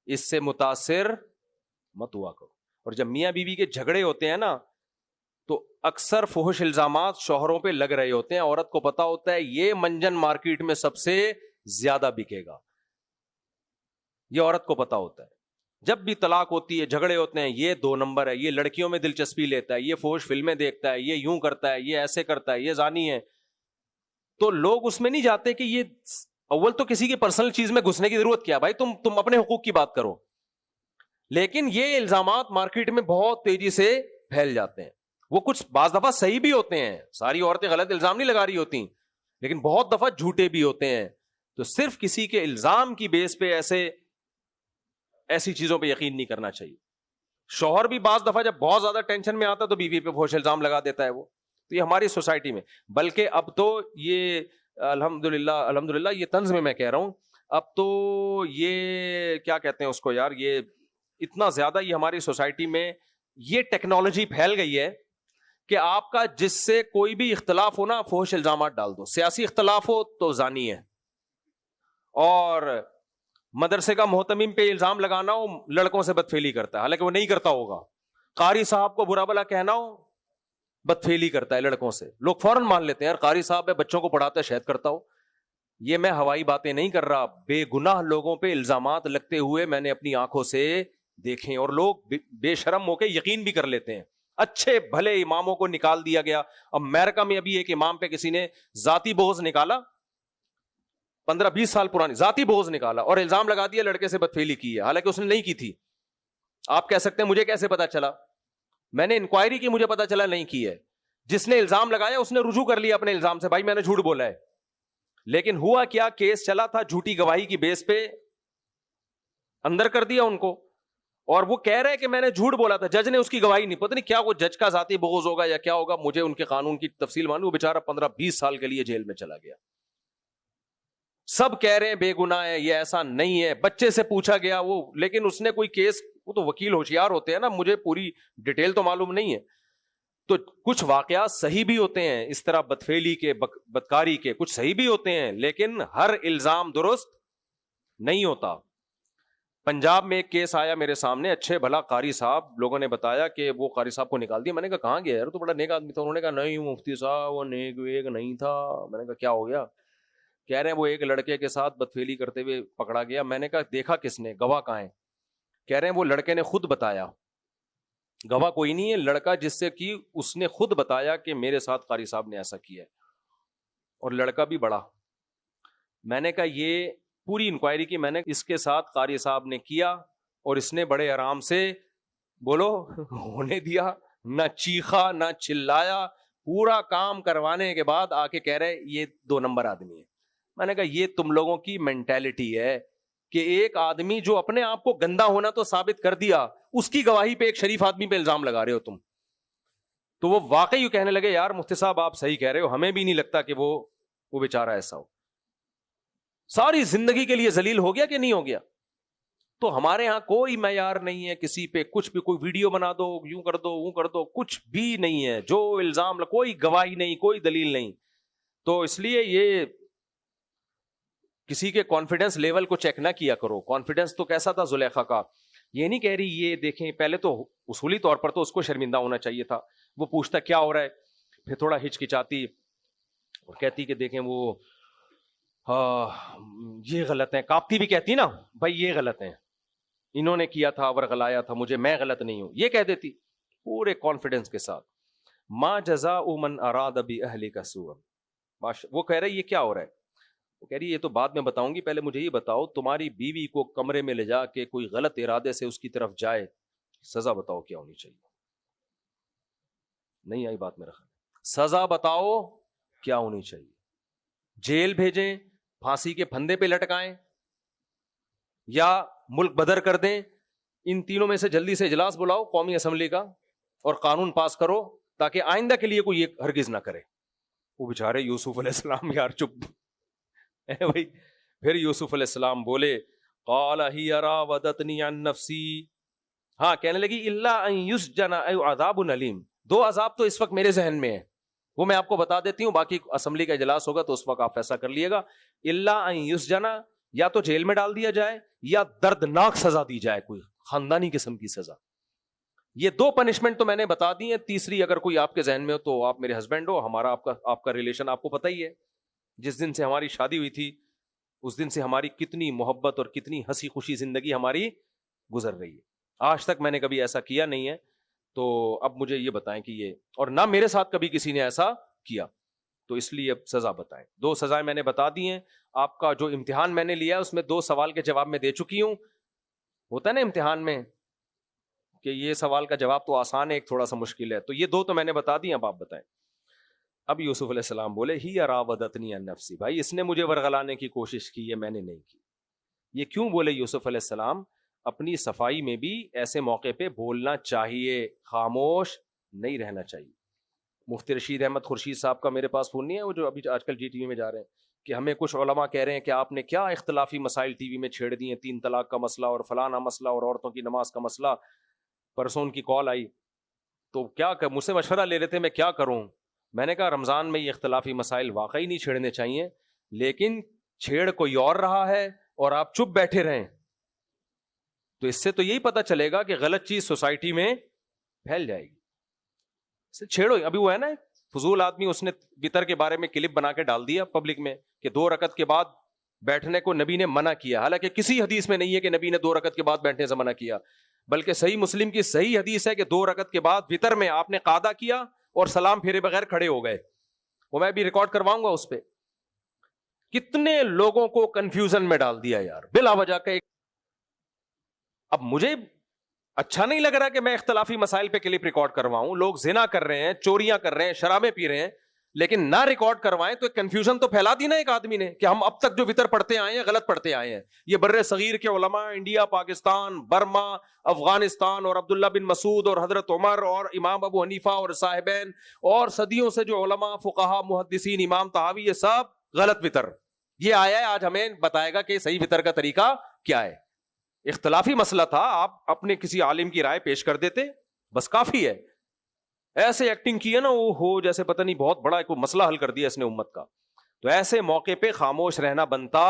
اس سے متاثر مت ہوا کرو. اور جب میاں بیوی کے جھگڑے ہوتے ہیں نا, تو اکثر فحش الزامات شوہروں پہ لگ رہے ہوتے ہیں. عورت کو پتا ہوتا ہے یہ منجن مارکیٹ میں سب سے زیادہ بکے گا, یہ عورت کو پتا ہوتا ہے. جب بھی طلاق ہوتی ہے, جھگڑے ہوتے ہیں, یہ 2 نمبر ہے, یہ لڑکیوں میں دلچسپی لیتا ہے, یہ فحش فلمیں دیکھتا ہے, یہ یوں کرتا ہے, یہ ایسے کرتا ہے, یہ زانی ہے. تو لوگ اس میں نہیں جاتے کہ یہ اول تو کسی کی پرسنل چیز میں گھسنے کی ضرورت کیا, بھائی تم اپنے حقوق کی بات کرو. لیکن یہ الزامات مارکیٹ میں بہت تیزی سے پھیل جاتے ہیں. وہ کچھ بعض دفعہ صحیح بھی ہوتے ہیں, ساری عورتیں غلط الزام نہیں لگا رہی ہوتی, لیکن بہت دفعہ جھوٹے بھی ہوتے ہیں. تو صرف کسی کے الزام کی بیس پہ ایسی چیزوں پہ یقین نہیں کرنا چاہیے. شوہر بھی بعض دفعہ جب بہت زیادہ ٹینشن میں آتا ہے تو بیوی پہ فحش الزام لگا دیتا ہے وہ. تو یہ ہماری سوسائٹی میں, بلکہ اب تو یہ الحمدللہ یہ طنز میں کہہ رہا ہوں, اب تو یہ کیا کہتے ہیں اس کو یار, یہ اتنا زیادہ یہ ہماری سوسائٹی میں یہ ٹیکنالوجی پھیل گئی ہے کہ آپ کا جس سے کوئی بھی اختلاف ہو نا, فحش الزامات ڈال دو. سیاسی اختلاف ہو تو زانی ہے, اور مدرسے کا محتمم پہ الزام لگانا ہو لڑکوں سے بدفعلی کرتا ہے, حالانکہ وہ نہیں کرتا ہوگا. قاری صاحب کو برا بلا کہنا ہو, بدفعلی کرتا ہے لڑکوں سے, لوگ فوراً مان لیتے ہیں یار قاری صاحب ہے, بچوں کو پڑھاتا ہے, شاید کرتا ہو. یہ میں ہوائی باتیں نہیں کر رہا, بے گناہ لوگوں پہ الزامات لگتے ہوئے میں نے اپنی آنکھوں سے دیکھیں, اور لوگ بے شرم ہو کے یقین بھی کر لیتے ہیں. اچھے بھلے اماموں کو نکال دیا گیا. امریکہ میں ابھی ایک امام پہ کسی نے ذاتی بغض نکالا, 15-20 سال پرانی ذاتی بغض نکالا, اور الزام لگا دیا لڑکے سے بدفعلی کی ہے, حالانکہ اس نے نہیں کی تھی. آپ کہہ سکتے ہیں مجھے کیسے پتا چلا؟ میں نے انکوائری کی, مجھے پتا چلا نہیں کی ہے. جس نے الزام لگایا اس نے رجوع کر لیا اپنے الزام سے, بھائی میں نے جھوٹ بولا ہے. لیکن ہوا کیا, کیس چلا تھا جھوٹی گواہی کی بیس پہ, اندر کر دیا ان کو, اور وہ کہہ رہے کہ میں نے جھوٹ بولا تھا. جج نے اس کی گواہی نہیں, پتہ نہیں کیا وہ جج کا ذاتی بغض ہوگا یا کیا ہوگا, مجھے ان کے قانون کی تفصیل معلوم. وہ بیچارہ 15-20 سال کے لیے جیل میں چلا گیا. سب کہہ رہے ہیں بے گناہ ہے, یہ ایسا نہیں ہے. بچے سے پوچھا گیا وہ, لیکن اس نے کوئی کیس, وہ تو وکیل ہوشیار ہوتے ہیں نا, مجھے پوری ڈیٹیل تو معلوم نہیں ہے. تو کچھ واقعات صحیح بھی ہوتے ہیں اس طرح بدفعلی کے, بدکاری کے, کچھ صحیح بھی ہوتے ہیں, لیکن ہر الزام درست نہیں ہوتا. پنجاب میں ایک کیس آیا میرے سامنے, اچھے بھلا قاری صاحب, لوگوں نے بتایا کہ وہ قاری صاحب کو نکال دیا. میں نے کہا کہاں گیا یار, تو بڑا نیک آدمی تھا. انہوں نے کہا نہیں مفتی صاحب وہ نیک ویک نہیں تھا. میں نے کہا کیا ہو گیا؟ کہہ رہے ہیں وہ ایک لڑکے کے ساتھ بدفعلی کرتے ہوئے پکڑا گیا. میں نے کہا دیکھا کس نے, گواہ کہاں ہے؟ کہہ رہے ہیں وہ لڑکے نے خود بتایا. گواہ کوئی نہیں ہے, لڑکا جس سے کی اس نے خود بتایا کہ میرے ساتھ قاری صاحب نے ایسا کیا ہے, اور لڑکا بھی بڑا. میں نے کہا یہ پوری انکوائری کی میں نے, اس کے ساتھ قاری صاحب نے کیا, اور اس نے بڑے آرام سے بولو ہونے دیا, نہ چیخا نہ چلایا. پورا کام کروانے کے بعد آ کے کہہ رہے یہ 2 نمبر آدمی ہے. میں نے کہا یہ تم لوگوں کی مینٹالٹی ہے کہ ایک آدمی جو اپنے آپ کو گندا ہونا تو ثابت کر دیا, اس کی گواہی پہ ایک شریف آدمی پہ الزام لگا رہے ہو تم. تو وہ واقعی کہنے لگے یار مفتی صاحب آپ صحیح کہہ رہے ہو, ہمیں بھی نہیں لگتا کہ وہ بیچارہ ایسا ہو. ساری زندگی کے لیے ذلیل ہو گیا کہ نہیں ہو گیا؟ تو ہمارے ہاں کوئی معیار نہیں ہے کسی پہ کچھ بھی, کوئی ویڈیو بنا دو, یوں کر دو وہ کر دو, کچھ بھی نہیں ہے. جو الزام کوئی گواہی نہیں, کوئی دلیل نہیں. تو اس لیے یہ کسی کے کانفیڈنس لیول کو چیک نہ کیا کرو. کانفیڈنس تو کیسا تھا زلیخا کا, یہ نہیں کہہ رہی یہ دیکھیں, پہلے تو اصولی طور پر تو اس کو شرمندہ ہونا چاہیے تھا. وہ پوچھتا کیا ہو رہا ہے, پھر تھوڑا ہچکچاتی اور کہتی کہ دیکھیں وہ یہ غلط ہے. کاپتی بھی کہتی نا بھائی یہ غلط ہے, انہوں نے کیا تھا ورغلایا تھا مجھے, میں غلط نہیں ہوں, یہ کہہ دیتی پورے کانفیڈنس کے ساتھ. ما جزاء من اراد باہلک سوءا. وہ کہہ رہے یہ کیا ہو رہا ہے؟ وہ کہہ رہی یہ تو بعد میں بتاؤں گی, پہلے مجھے یہ بتاؤ تمہاری بیوی کو کمرے میں لے جا کے کوئی غلط ارادے سے اس کی طرف جائے, سزا بتاؤ کیا ہونی چاہیے؟ نہیں آئی بات میرا خیال, سزا بتاؤ کیا ہونی چاہیے؟ جیل بھیجیں, پھانسی کے پھندے پہ لٹکائیں, یا ملک بدر کر دیں؟ ان تینوں میں سے جلدی سے اجلاس بلاؤ قومی اسمبلی کا اور قانون پاس کرو تاکہ آئندہ کے لیے کوئی یہ ہرگز نہ کرے. وہ بیچارے یوسف علیہ السلام یار چپ بھائی. پھر یوسف علیہ السلام بولے قال ہی راودتنی عن نفسی, ہاں کہنے لگی الا ان یسجن او عذاب علیم. 2 عذاب تو اس وقت میرے ذہن میں ہے, وہ میں آپ کو بتا دیتی ہوں, باقی اسمبلی کا اجلاس ہوگا تو اس وقت آپ فیصلہ کر لیے گا. الا ان یسجن, یا تو جیل میں ڈال دیا جائے یا دردناک سزا دی جائے, کوئی خاندانی قسم کی سزا. یہ 2 پنشمنٹ تو میں نے بتا دی ہیں. تیسری اگر کوئی آپ کے ذہن میں ہو تو آپ میرے ہسبینڈ ہو, ہمارا آپ کا ریلیشن آپ کو پتہ ہی ہے. جس دن سے ہماری شادی ہوئی تھی اس دن سے ہماری کتنی محبت اور کتنی ہنسی خوشی زندگی ہماری گزر رہی ہے. آج تک میں نے کبھی ایسا کیا نہیں ہے. تو اب مجھے یہ بتائیں کہ یہ, اور نہ میرے ساتھ کبھی کسی نے ایسا کیا, تو اس لیے اب سزا بتائیں. 2 سزائیں میں نے بتا دی ہیں. آپ کا جو امتحان میں نے لیا اس میں 2 سوال کے جواب میں دے چکی ہوں. ہوتا ہے نا امتحان میں کہ یہ سوال کا جواب تو آسان ہے, ایک تھوڑا سا مشکل ہے, تو یہ 2 تو میں نے بتا دی. اب آپ بتائیں. اب یوسف علیہ السلام بولے ہی راودتنی عن نفسی, بھائی اس نے مجھے ورغلانے کی کوشش کی ہے, میں نے نہیں کی. یہ کیوں بولے یوسف علیہ السلام؟ اپنی صفائی میں بھی ایسے موقع پہ بولنا چاہیے, خاموش نہیں رہنا چاہیے. مفتی رشید احمد خورشید صاحب کا میرے پاس فون نہیں ہے, وہ جو ابھی آج کل جی ٹی وی میں جا رہے ہیں, کہ ہمیں کچھ علماء کہہ رہے ہیں کہ آپ نے کیا اختلافی مسائل ٹی وی میں چھیڑ دیے, 3 طلاق کا مسئلہ اور فلانا مسئلہ اور عورتوں کی نماز کا مسئلہ. پرسوں ان کی کال آئی تو کیا مجھ سے مشورہ لے رہے تھے میں کیا کروں. میں نے کہا رمضان میں یہ اختلافی مسائل واقعی نہیں چھیڑنے چاہیے, لیکن چھیڑ کوئی اور رہا ہے اور آپ چپ بیٹھے رہیں تو اس سے تو یہی پتا چلے گا کہ غلط چیز سوسائٹی میں پھیل جائے گی. چھیڑو. ابھی وہ ہے نا فضول آدمی, اس نے وطر کے بارے میں کلپ بنا کے ڈال دیا پبلک میں کہ 2 رکعت کے بعد بیٹھنے کو نبی نے منع کیا, حالانکہ کسی حدیث میں نہیں ہے کہ نبی نے 2 رکعت کے بعد بیٹھنے سے منع کیا, بلکہ صحیح مسلم کی صحیح حدیث ہے کہ 2 رکعت کے بعد وطر میں آپ نے قعدہ کیا اور سلام پھیرے بغیر کھڑے ہو گئے. وہ میں بھی ریکارڈ کرواؤں گا اس پہ. کتنے لوگوں کو کنفیوژن میں ڈال دیا یار بلا وجہ کا. اب مجھے اچھا نہیں لگ رہا کہ میں اختلافی مسائل پہ کلپ ریکارڈ کرواؤں. لوگ زنا کر رہے ہیں, چوریاں کر رہے ہیں, شرابیں پی رہے ہیں, لیکن نہ ریکارڈ کروائیں تو ایک کنفیوژن تو پھیلا دی نا ایک آدمی نے کہ ہم اب تک جو وطر پڑھتے آئے ہیں غلط پڑھتے آئے ہیں. یہ بر صغیر کے علماء, انڈیا, پاکستان, برما, افغانستان اور عبداللہ بن مسعود اور حضرت عمر اور امام ابو حنیفہ اور صاحبین اور صدیوں سے جو علماء, فقہا, محدثین, امام طحاوی, یہ سب غلط وطر. یہ آیا ہے آج ہمیں بتائے گا کہ صحیح وطر کا طریقہ کیا ہے. اختلافی مسئلہ تھا, آپ اپنے کسی عالم کی رائے پیش کر دیتے بس کافی ہے. ایسے ایکٹنگ کی ہے نا وہ ہو جیسے پتہ نہیں بہت بڑا کوئی مسئلہ حل کر دیا اس نے امت کا. تو ایسے موقع پہ خاموش رہنا بنتا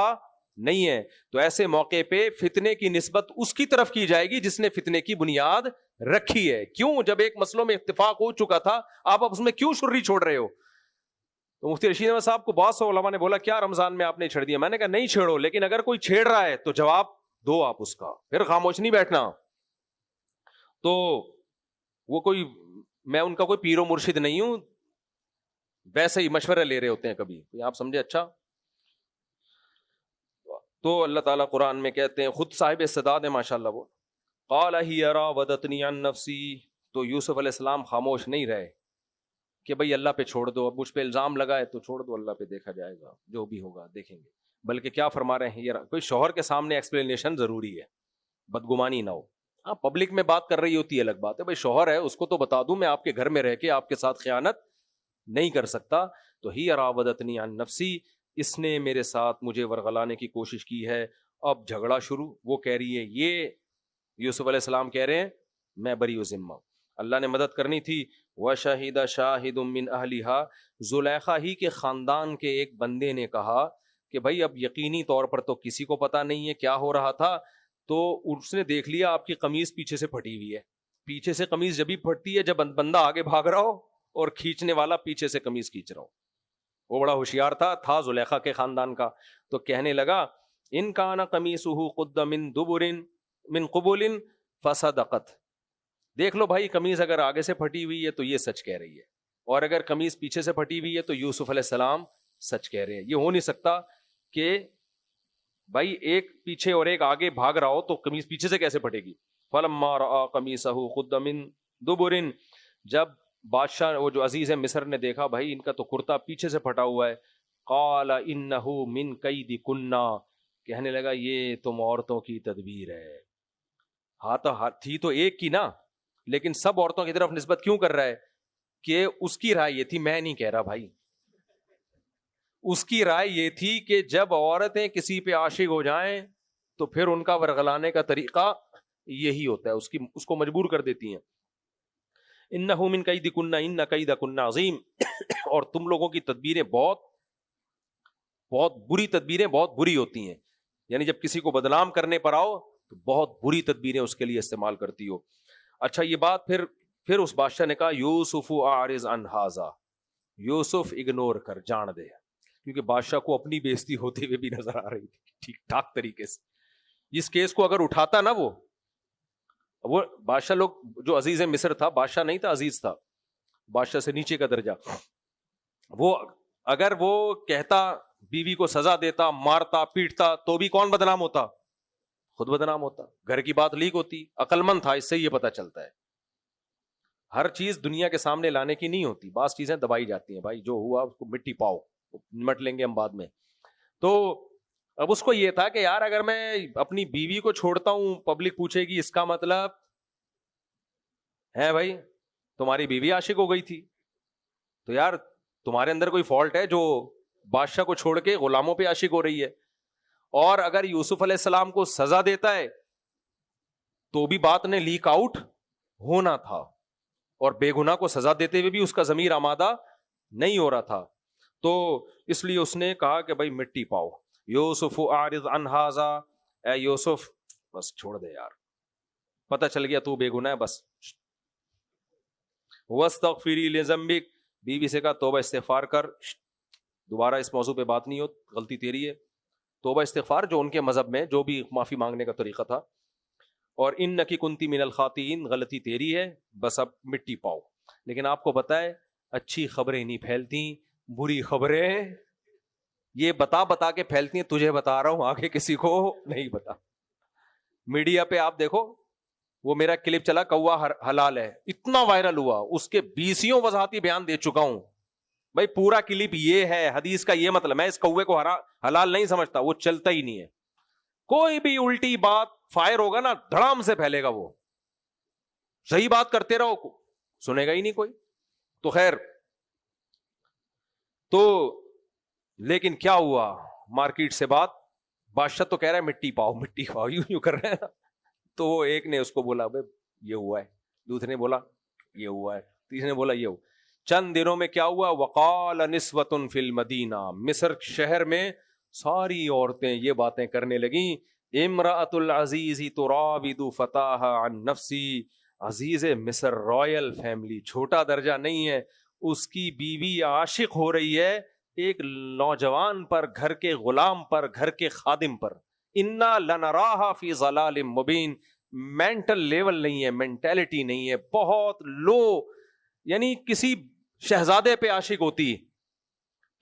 نہیں ہے. تو ایسے موقع پہ فتنے کی نسبت اس کی طرف کی جائے گی جس نے فتنے کی بنیاد رکھی ہے. کیوں؟ جب ایک مسئلوں میں اتفاق ہو چکا تھا, آپ اب اس میں کیوں شرری چھوڑ رہے ہو؟ تو مفتی رشید احمد صاحب کو بہت سے علماء نے بولا کیا رمضان میں آپ نے چھیڑ دیا؟ میں نے کہا نہیں چھیڑو, لیکن اگر کوئی چھیڑ رہا ہے تو جواب دو آپ اس کا, پھر خاموش نہیں بیٹھنا. تو وہ کوئی, میں ان کا کوئی پیر و مرشد نہیں ہوں, ویسے ہی مشورہ لے رہے ہوتے ہیں کبھی, آپ سمجھے. اچھا, تو اللہ تعالیٰ قرآن میں کہتے ہیں, خود صاحب استعداد ہے ماشاءاللہ, وہ قال ہی راودتنی عن نفسی. تو یوسف علیہ السلام خاموش نہیں رہے کہ بھئی اللہ پہ چھوڑ دو, اب مجھ پہ الزام لگائے تو چھوڑ دو, اللہ پہ دیکھا جائے گا, جو بھی ہوگا دیکھیں گے. بلکہ کیا فرما رہے ہیں, یہ کوئی شوہر کے سامنے ایکسپلینیشن ضروری ہے, بدگمانی نہ ہو. ہاں پبلک میں بات کر رہی ہوتی ہے الگ بات ہے, بھئی شوہر ہے اس کو تو بتا دوں میں آپ کے گھر میں رہ کے آپ کے ساتھ خیانت نہیں کر سکتا. تو ہی راودتنی عن نفسی, اس نے میرے ساتھ مجھے ورغلانے کی کوشش کی ہے. اب جھگڑا شروع, وہ کہہ رہی ہے, یہ یوسف علیہ السلام کہہ رہے ہیں میں بری و ذمہ, اللہ نے مدد کرنی تھی. وَشَهِدَ شَاهِدٌ مِّنْ أَهْلِهَا, زلیخا ہی کے خاندان کے ایک بندے نے کہا کہ بھائی اب یقینی طور پر تو کسی کو پتا نہیں ہے کیا ہو رہا تھا, تو اس نے دیکھ لیا آپ کی قمیض پیچھے سے پھٹی ہوئی ہے. پیچھے سے قمیض جب بھی پھٹتی ہے جب بندہ آگے بھاگ رہا ہو اور کھینچنے والا پیچھے سے قمیض کھینچ رہا ہو. وہ بڑا ہوشیار تھا زلیخا کے خاندان کا. تو کہنے لگا ان کان قمیصہ قد من دبر من قبل فصدقت. دیکھ لو بھائی, قمیض اگر آگے سے پھٹی ہوئی ہے تو یہ سچ کہہ رہی ہے, اور اگر قمیض پیچھے سے پھٹی ہوئی ہے تو یوسف علیہ السلام سچ کہہ رہے ہیں. یہ ہو نہیں سکتا کہ بھائی ایک پیچھے اور ایک آگے بھاگ رہا ہو تو قمیض پیچھے سے کیسے پھٹے گی. فلما رأى قمیصہ قد من دبر, جب بادشاہ وہ جو عزیز مصر نے دیکھا بھائی ان کا تو کرتا پیچھے سے پھٹا ہوا ہے, قال انہ من کیدکن, کہنے لگا یہ تم عورتوں کی تدبیر ہے. ہاتھ تھی تو ایک کی نا, لیکن سب عورتوں کی طرف نسبت کیوں کر رہا ہے کہ اس کی رائے یہ تھی, میں نہیں کہہ رہا بھائی, اس کی رائے یہ تھی کہ جب عورتیں کسی پہ عاشق ہو جائیں تو پھر ان کا ورغلانے کا طریقہ یہی ہوتا ہے, اس کو مجبور کر دیتی ہیں. انہ من کیدکن ان کیدکن عظیم, اور تم لوگوں کی تدبیریں بہت بہت بری تدبیریں بہت بری ہوتی ہیں. یعنی جب کسی کو بدنام کرنے پر آؤ تو بہت بری تدبیریں اس کے لیے استعمال کرتی ہو. اچھا یہ بات پھر اس بادشاہ نے کہا یوسف اعرض عن ھذا, یوسف اگنور کر, جان دے, کیونکہ بادشاہ کو اپنی بےزتی ہوتے ہوئے بھی نظر آ رہی تھی ٹھیک ٹھاک طریقے سے. اس کیس کو اگر اٹھاتا نا وہ بادشاہ, لوگ جو عزیز مصر تھا, بادشاہ نہیں تھا, عزیز تھا, بادشاہ سے نیچے کا درجہ, وہ اگر وہ کہتا بیوی کو سزا دیتا, مارتا پیٹتا, تو بھی کون بدنام ہوتا؟ خود بدنام ہوتا. گھر کی بات لیک ہوتی. عقل مند تھا, اس سے یہ پتا چلتا ہے ہر چیز دنیا کے سامنے لانے کی نہیں ہوتی, بعض چیزیں دبائی جاتی ہیں. بھائی جو ہوا اس کو مٹی پاؤ, نمٹ لیں گے ہم بعد میں. تو اب اس کو یہ تھا کہ یار اگر میں اپنی بیوی کو چھوڑتا ہوں, پبلک پوچھے گی اس کا مطلب ہے بھائی تمہاری بیوی عاشق ہو گئی تھی, تو یار تمہارے اندر کوئی فالٹ ہے جو بادشاہ کو چھوڑ کے غلاموں پہ عاشق ہو رہی ہے. اور اگر یوسف علیہ السلام کو سزا دیتا ہے تو بھی بات نے لیک آؤٹ ہونا تھا, اور بے گناہ کو سزا دیتے ہوئے بھی اس کا ضمیر آمادہ نہیں ہو رہا تھا. تو اس لیے اس نے کہا کہ بھائی مٹی پاؤ. یوسف اعرض عن ھذا, اے یوسف بس چھوڑ دے یار, پتہ چل گیا تو بے گناہ ہے, بس وَاسْتَغْفِرِي لِذَنبِكَ, بیوی سے کہا توبہ استغفار کر, دوبارہ اس موضوع پہ بات نہیں ہو, غلطی تیری ہے. توبہ استغفار جو ان کے مذہب میں جو بھی معافی مانگنے کا طریقہ تھا. اور اِنَّكِ كُنتِ مِنَ الْخَاطِئِينَ, غلطی تیری ہے, بس اب مٹی پاؤ. لیکن آپ کو بتائے اچھی خبریں نہیں پھیلتی, بری خبریں یہ بتا بتا کے پھیلتی ہیں. تجھے بتا رہا ہوں, آگے کسی کو نہیں بتا. میڈیا پہ آپ دیکھو, وہ میرا کلپ چلا کوا حلال ہے, اتنا وائرل ہوا, اس کے 20 وضاحتی بیان دے چکا ہوں. بھائی پورا کلپ یہ ہے, حدیث کا یہ مطلب, میں اس کوے کو حلال نہیں سمجھتا, وہ چلتا ہی نہیں ہے. کوئی بھی الٹی بات فائر ہوگا نا, دھڑام سے پھیلے گا. وہ صحیح بات کرتے رہو, سنے گا ہی نہیں کوئی. تو خیر, تو لیکن کیا ہوا, مارکیٹ سے بات, بادشاہ تو کہہ رہا ہے مٹی پاؤ مٹی پاؤ, یوں کر رہے ہیں. تو وہ ایک نے اس کو بولا بھائی یہ ہوا ہے, دوسرے نے بولا یہ ہوا ہے, تیسرے نے بولا یہ ہوا. چند دنوں میں کیا ہوا, وقال نسوۃ فی المدینہ, مصر شہر میں ساری عورتیں یہ باتیں کرنے لگیں, امرأۃ العزیز تراود فتاها عن نفسی. عزیز مصر رائل فیملی, چھوٹا درجہ نہیں ہے, اس کی بیوی عاشق ہو رہی ہے ایک نوجوان پر, گھر کے غلام پر, گھر کے خادم پر. انا لنراہا فی ضلال مبین, مینٹل لیول نہیں ہے, مینٹیلٹی نہیں ہے, بہت لو. یعنی کسی شہزادے پہ عاشق ہوتی,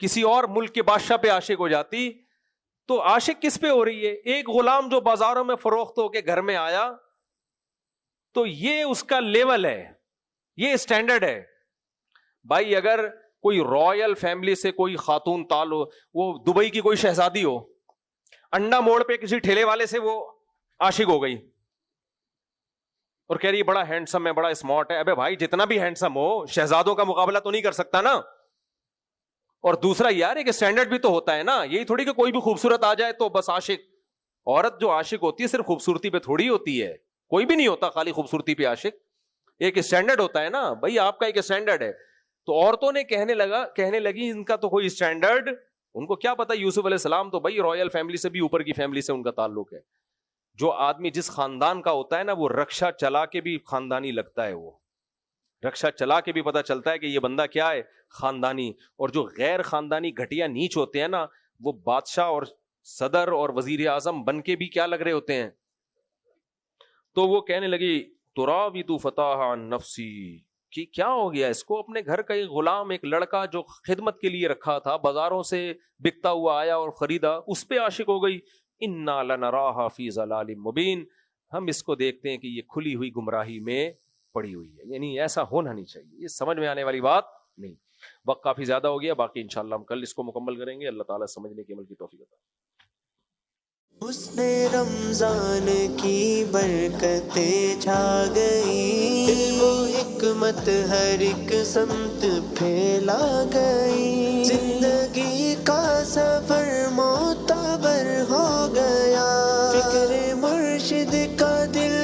کسی اور ملک کے بادشاہ پہ عاشق ہو جاتی, تو عاشق کس پہ ہو رہی ہے؟ ایک غلام جو بازاروں میں فروخت ہو کے گھر میں آیا, تو یہ اس کا لیول ہے, یہ اسٹینڈرڈ ہے. بھائی اگر کوئی رائل فیملی سے کوئی خاتون ہو, وہ دبئی کی کوئی شہزادی ہو, انڈا موڑ پہ کسی ٹھیلے والے سے وہ عاشق ہو گئی اور کہہ رہی بڑا ہینڈسم ہے, بڑا اسمارٹ ہے. ابے بھائی جتنا بھی ہینڈسم ہو, شہزادوں کا مقابلہ تو نہیں کر سکتا نا. اور دوسرا یار ایک اسٹینڈرڈ بھی تو ہوتا ہے نا, یہی تھوڑی کہ کوئی بھی خوبصورت آ جائے تو بس عاشق. عورت جو عاشق ہوتی ہے صرف خوبصورتی پہ تھوڑی ہوتی ہے, کوئی بھی نہیں ہوتا خالی خوبصورتی پہ عاشق. ایک اسٹینڈرڈ ہوتا ہے نا بھائی, آپ کا ایک اسٹینڈرڈ ہے. تو عورتوں نے کہنے لگی ان کا تو کوئی اسٹینڈرڈ, ان کو کیا پتا یوسف علیہ السلام تو بھائی رائل فیملی سے بھی اوپر کی فیملی سے ان کا تعلق ہے. جو آدمی جس خاندان کا ہوتا ہے نا, وہ رکشا چلا کے بھی خاندانی لگتا ہے. وہ رکشا چلا کے بھی پتا چلتا ہے کہ یہ بندہ کیا ہے, خاندانی. اور جو غیر خاندانی گھٹیا نیچ ہوتے ہیں نا, وہ بادشاہ اور صدر اور وزیر اعظم بن کے بھی کیا لگ رہے ہوتے ہیں. تو وہ کہنے لگی تراود فتاها عن نفسی, کہ کیا ہو گیا اس کو, اپنے گھر کا ایک غلام, ایک لڑکا جو خدمت کے لیے رکھا تھا, بازاروں سے بکتا ہوا آیا اور خریدا, اس پہ عاشق ہو گئی. انا لنراہا فی ضلال مبین, ہم اس کو دیکھتے ہیں کہ یہ کھلی ہوئی گمراہی میں پڑی ہوئی ہے. یعنی ایسا ہونا نہیں چاہیے, یہ سمجھ میں آنے والی بات نہیں. وقت کافی زیادہ ہو گیا, باقی انشاءاللہ ہم کل اس کو مکمل کریں گے. اللہ تعالیٰ سمجھنے کے عمل کی توفیق عطا. حسن رمضان کی برکتیں چھا گئی, علم و حکمت ہر ایک سمت پھیلا گئی, زندگی کا سفر معتبر ہو گیا, فکر مرشد کا دل